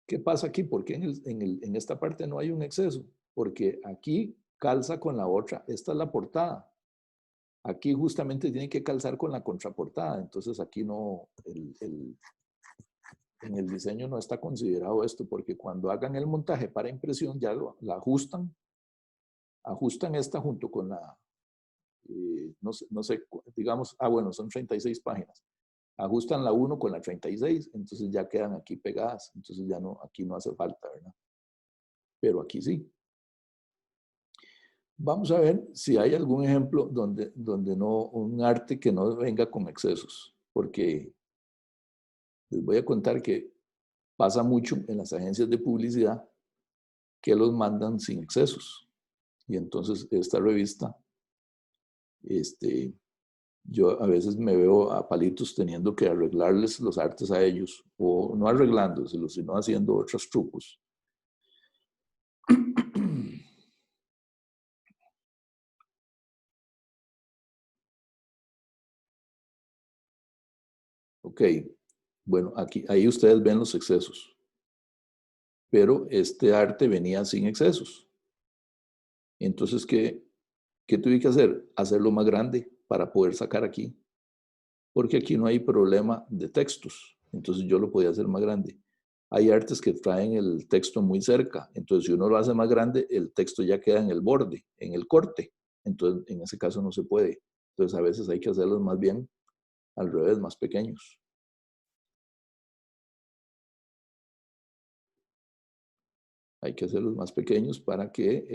¿Qué pasa aquí? ¿Por qué en esta parte no hay un exceso? Porque aquí calza con la otra. Esta es la portada. Aquí justamente tiene que calzar con la contraportada. Entonces aquí no, en el diseño no está considerado esto, porque cuando hagan el montaje para impresión ya la ajustan esta junto con la, no sé, digamos, bueno, son 36 páginas. Ajustan la 1 con la 36, entonces ya quedan aquí pegadas. Entonces ya no, aquí no hace falta, ¿verdad? Pero aquí sí. Vamos a ver si hay algún ejemplo donde no, un arte que no venga con excesos, porque les voy a contar que pasa mucho en las agencias de publicidad que los mandan sin excesos. Y entonces esta revista, yo a veces me veo a palitos teniendo que arreglarles los artes a ellos, o no arreglándoselos, sino haciendo otros trucos. Ok, bueno, ahí ustedes ven los excesos, pero este arte venía sin excesos. Entonces, ¿qué tuve que hacer? Hacerlo más grande para poder sacar aquí, porque aquí no hay problema de textos, entonces yo lo podía hacer más grande. Hay artes que traen el texto muy cerca, entonces si uno lo hace más grande, el texto ya queda en el borde, en el corte, entonces en ese caso no se puede. Entonces a veces hay que hacerlos más bien al revés, más pequeños. Hay que hacerlos más pequeños para que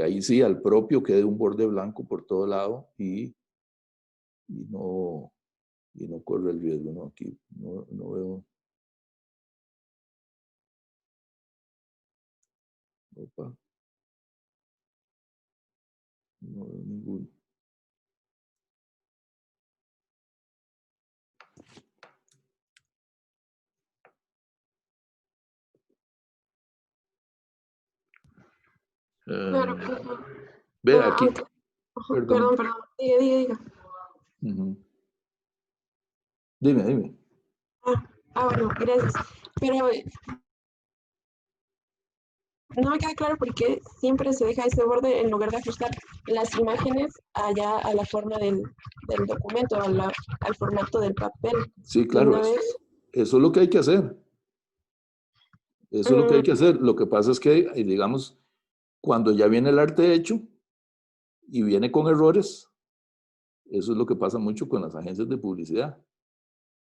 ahí sí al propio quede un borde blanco por todo lado y no corre el riesgo, ¿no? Aquí no veo. Opa. No veo ninguno. Claro, Ve aquí. perdón. Diga. Dime. Bueno, gracias. Pero no me queda claro por qué siempre se deja ese borde en lugar de ajustar las imágenes allá a la forma del documento, al formato del papel. Sí, claro, eso es lo que hay que hacer. Eso es lo que hay que hacer. Lo que pasa es que, digamos, cuando ya viene el arte hecho y viene con errores, eso es lo que pasa mucho con las agencias de publicidad.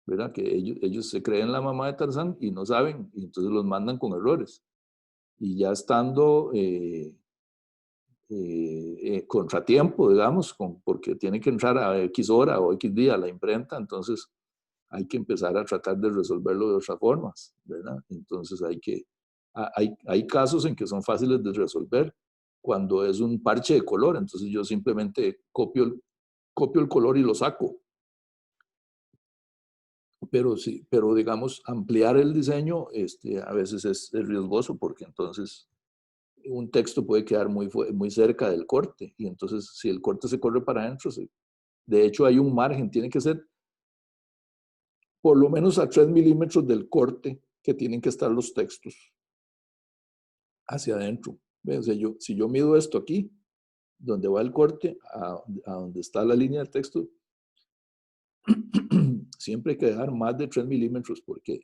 ¿verdad? Que ellos se creen la mamá de Tarzán y no saben, y entonces los mandan con errores. Y ya estando contratiempo, digamos, porque tiene que entrar a X hora o X día a la imprenta, entonces hay que empezar a tratar de resolverlo de otras formas, ¿verdad? Entonces hay casos en que son fáciles de resolver cuando es un parche de color, entonces yo simplemente copio el color y lo saco. Pero sí, pero digamos, ampliar el diseño a veces es riesgoso porque entonces un texto puede quedar muy cerca del corte y entonces si el corte se corre para adentro, de hecho hay un margen, tiene que ser por lo menos a 3 milímetros del corte que tienen que estar los textos hacia adentro. O sea, si yo mido esto aquí, donde va el corte, a donde está la línea de texto, siempre hay que dejar más de 3 milímetros porque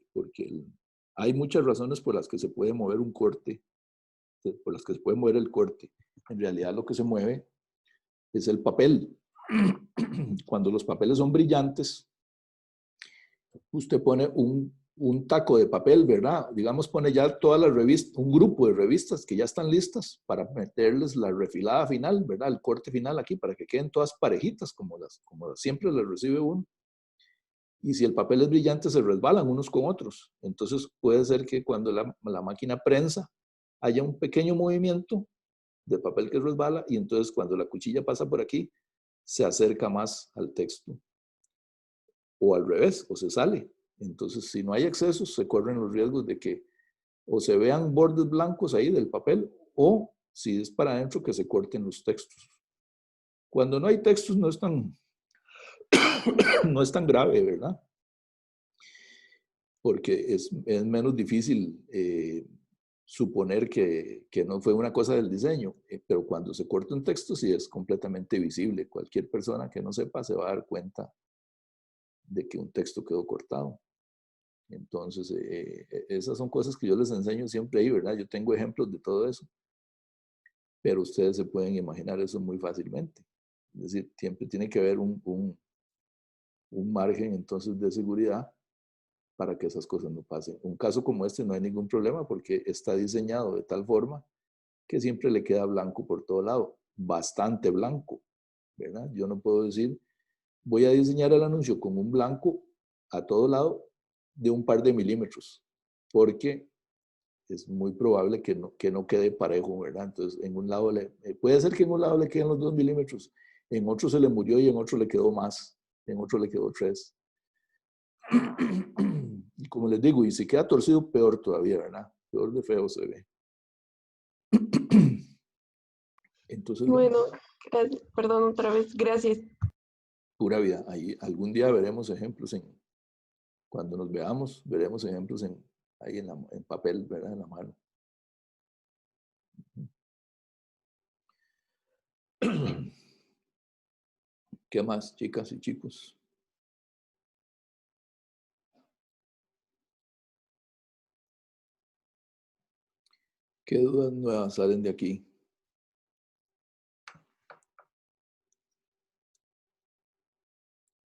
hay muchas razones por las que se puede mover un corte, por las que se puede mover el corte. En realidad lo que se mueve es el papel. Cuando los papeles son brillantes, usted pone un taco de papel, ¿verdad? Digamos, pone ya todas las revistas, un grupo de revistas que ya están listas para meterles la refilada final, ¿verdad? El corte final aquí, para que queden todas parejitas, como siempre las recibe uno. Y si el papel es brillante, se resbalan unos con otros. Entonces puede ser que cuando la máquina prensa haya un pequeño movimiento de papel que resbala y entonces cuando la cuchilla pasa por aquí, se acerca más al texto. O al revés, o se sale. Entonces, si no hay excesos, se corren los riesgos de que o se vean bordes blancos ahí del papel, o si es para adentro, que se corten los textos. Cuando no hay textos, no es tan, no es tan grave, ¿verdad? Porque es menos difícil suponer que no fue una cosa del diseño, pero cuando se corta un texto sí es completamente visible. Cualquier persona que no sepa se va a dar cuenta de que un texto quedó cortado. Entonces, esas son cosas que yo les enseño siempre ahí, ¿verdad? Yo tengo ejemplos de todo eso, pero ustedes se pueden imaginar eso muy fácilmente. Es decir, siempre tiene que haber un margen entonces de seguridad para que esas cosas no pasen. Un caso como este no hay ningún problema porque está diseñado de tal forma que siempre le queda blanco por todo lado, bastante blanco, ¿verdad? Yo no puedo decir, voy a diseñar el anuncio con un blanco a todo lado de un par de milímetros, porque es muy probable que no quede parejo, ¿verdad? Entonces, en un lado puede ser que en un lado le queden los 2 milímetros, en otro se le murió y en otro le quedó más, en otro le quedó 3. Y como les digo, y si queda torcido, peor todavía, ¿verdad? Peor de feo se ve. Entonces, Bueno, perdón otra vez, gracias. pura vida. Ahí algún día veremos ejemplos cuando nos veamos, veremos ejemplos ahí en papel, ¿verdad? En la mano. ¿Qué más, chicas y chicos? ¿Qué dudas nuevas salen de aquí?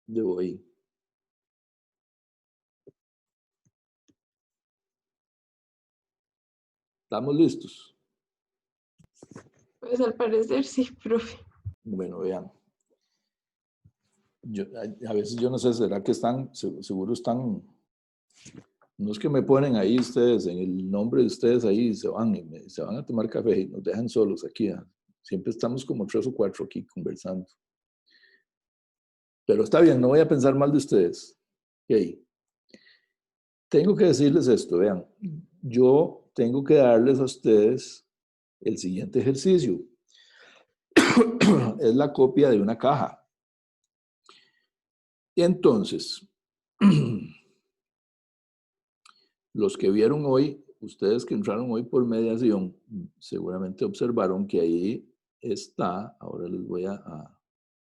De hoy. ¿Estamos listos? Pues al parecer sí, profe. Bueno, vean. A veces yo no sé, ¿será que seguro están, no es que me ponen ahí ustedes, en el nombre de ustedes ahí, se van a tomar café y nos dejan solos aquí. Siempre estamos como 3 o 4 aquí conversando. Pero está bien, no voy a pensar mal de ustedes. Okay. Tengo que decirles esto, vean, yo tengo que darles a ustedes el siguiente ejercicio. Es la copia de una caja. Y entonces, los que vieron hoy, ustedes que entraron hoy por mediación, seguramente observaron que ahí está, ahora les voy a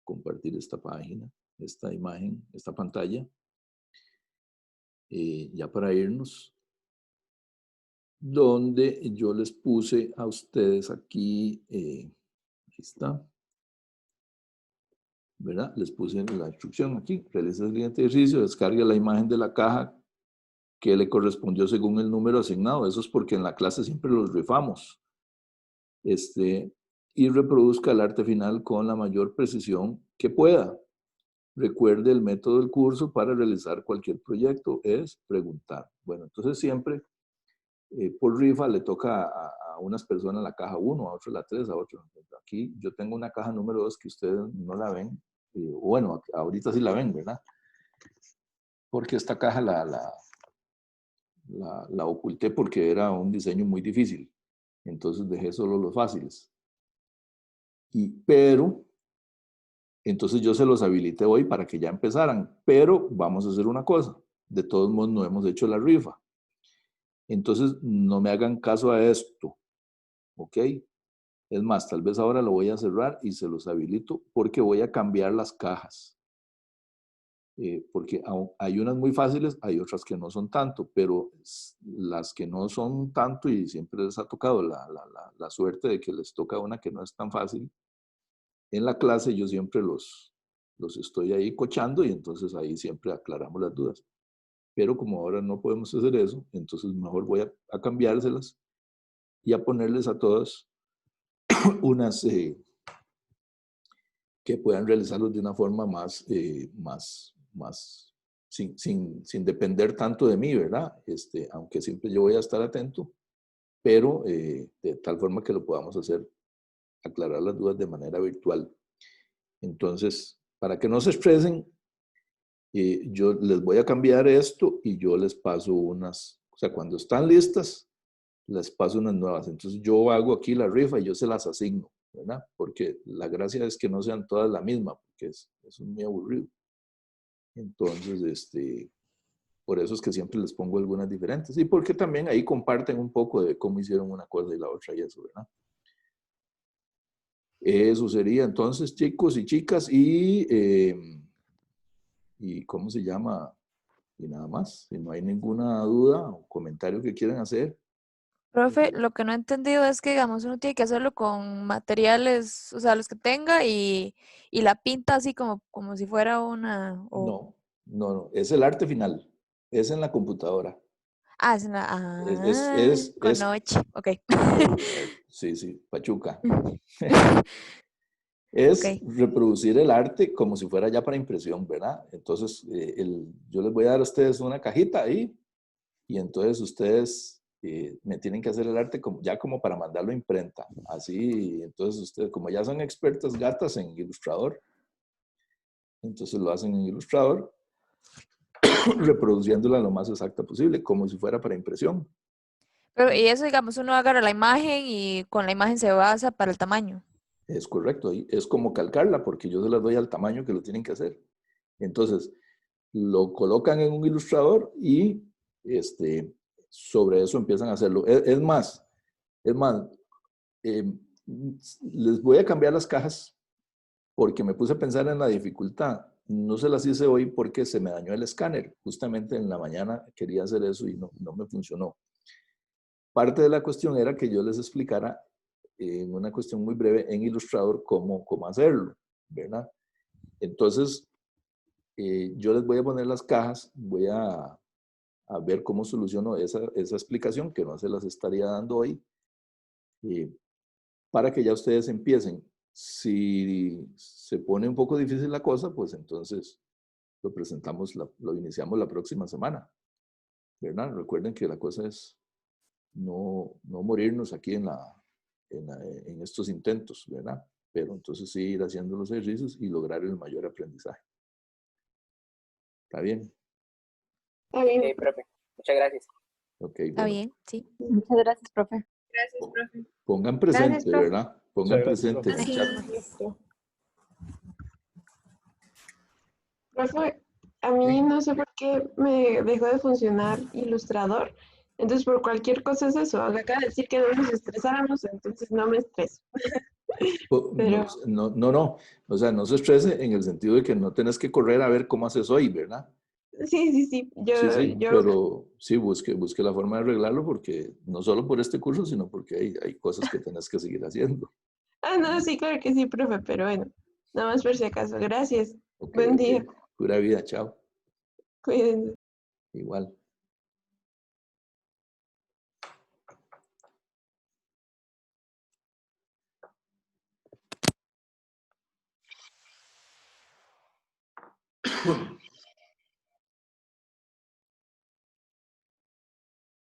compartir esta página, esta imagen, esta pantalla, ya para irnos, donde yo les puse a ustedes aquí, ahí está, ¿verdad? Les puse la instrucción aquí. Realiza el siguiente ejercicio, descargue la imagen de la caja que le correspondió según el número asignado. Eso es porque en la clase siempre los rifamos. Y reproduzca el arte final con la mayor precisión que pueda. Recuerde el método del curso para realizar cualquier proyecto, es preguntar. Bueno, entonces siempre por rifa le toca a unas personas la caja 1, a otros la 3, a otros. Aquí yo tengo una caja número 2 que ustedes no la ven. Bueno, ahorita sí la ven, ¿verdad? Porque esta caja la oculté porque era un diseño muy difícil. Entonces dejé solo los fáciles. Pero, entonces yo se los habilité hoy para que ya empezaran. Pero vamos a hacer una cosa. De todos modos, no hemos hecho la rifa. Entonces, no me hagan caso a esto. ¿Ok? Es más, tal vez ahora lo voy a cerrar y se los habilito porque voy a cambiar las cajas. Porque hay unas muy fáciles, hay otras que no son tanto, pero las que no son tanto y siempre les ha tocado la suerte de que les toca una que no es tan fácil, en la clase yo siempre los estoy ahí coachando y entonces ahí siempre aclaramos las dudas. Pero como ahora no podemos hacer eso, entonces mejor voy a cambiárselas y a ponerles a todas unas que puedan realizarlos de una forma más sin depender tanto de mí, ¿verdad? Aunque siempre yo voy a estar atento, pero de tal forma que lo podamos hacer, aclarar las dudas de manera virtual. Entonces, para que no se estresen, yo les voy a cambiar esto y yo les paso unas, o sea, cuando están listas, les paso unas nuevas. Entonces, yo hago aquí la rifa y yo se las asigno, ¿verdad? Porque la gracia es que no sean todas la misma, porque eso es muy aburrido. Entonces, por eso es que siempre les pongo algunas diferentes. Y porque también ahí comparten un poco de cómo hicieron una cosa y la otra y eso, ¿verdad? Eso sería entonces, chicos y chicas, y ¿cómo se llama? Y nada más. Si no hay ninguna duda o comentario que quieran hacer. Profe, lo que no he entendido es que, digamos, uno tiene que hacerlo con materiales, o sea, los que tenga y la pinta así como si fuera una... No. Es el arte final. Es en la computadora. Es una... con noche. Ok. Sí, Pachuca. Ok. Es reproducir el arte como si fuera ya para impresión, ¿verdad? Entonces, yo les voy a dar a ustedes una cajita ahí y entonces ustedes me tienen que hacer el arte ya como para mandarlo a imprenta. Así, entonces ustedes, como ya son expertas gatas en Illustrator, entonces lo hacen en Illustrator, reproduciéndola lo más exacta posible, como si fuera para impresión. Pero, y eso, digamos, uno agarra la imagen y con la imagen se basa para el tamaño. Es correcto, es como calcarla, porque yo se las doy al tamaño que lo tienen que hacer. Entonces, lo colocan en un ilustrador y sobre eso empiezan a hacerlo. Es más, les voy a cambiar las cajas porque me puse a pensar en la dificultad. No se las hice hoy porque se me dañó el escáner. Justamente en la mañana quería hacer eso y no me funcionó. Parte de la cuestión era que yo les explicara en una cuestión muy breve en Illustrator cómo hacerlo, ¿verdad? Entonces, yo les voy a poner las cajas, voy a ver cómo soluciono esa explicación, que no se las estaría dando hoy, para que ya ustedes empiecen. Si se pone un poco difícil la cosa, pues entonces lo presentamos, lo iniciamos la próxima semana, ¿verdad? Recuerden que la cosa es no morirnos aquí en estos intentos, ¿verdad? Pero entonces sí ir haciendo los ejercicios y lograr el mayor aprendizaje. ¿Está bien? Está bien. Ok, profe. Muchas gracias. Ok, Está bueno. bien, sí. Muchas gracias, profe. Gracias, profe. Pongan presente, Gracias, profe. ¿verdad? Pongan Muchas gracias, presente en el Sí. chat. Profe, a mí no sé por qué me dejó de funcionar Illustrator. Entonces, por cualquier cosa es eso. Acaba de decir que no nos estresáramos, entonces no me estreso. Pero No. O sea, no se estrese en el sentido de que no tenés que correr a ver cómo haces hoy, ¿verdad? sí. Sí, Yo pero sí, busque la forma de arreglarlo porque no solo por este curso, sino porque hay cosas que tenés que seguir haciendo. no, sí, claro que sí, profe, pero bueno. Nada más por si acaso. Gracias. Ok, Buen ok. día. Pura vida, chao. Cuídense. Igual.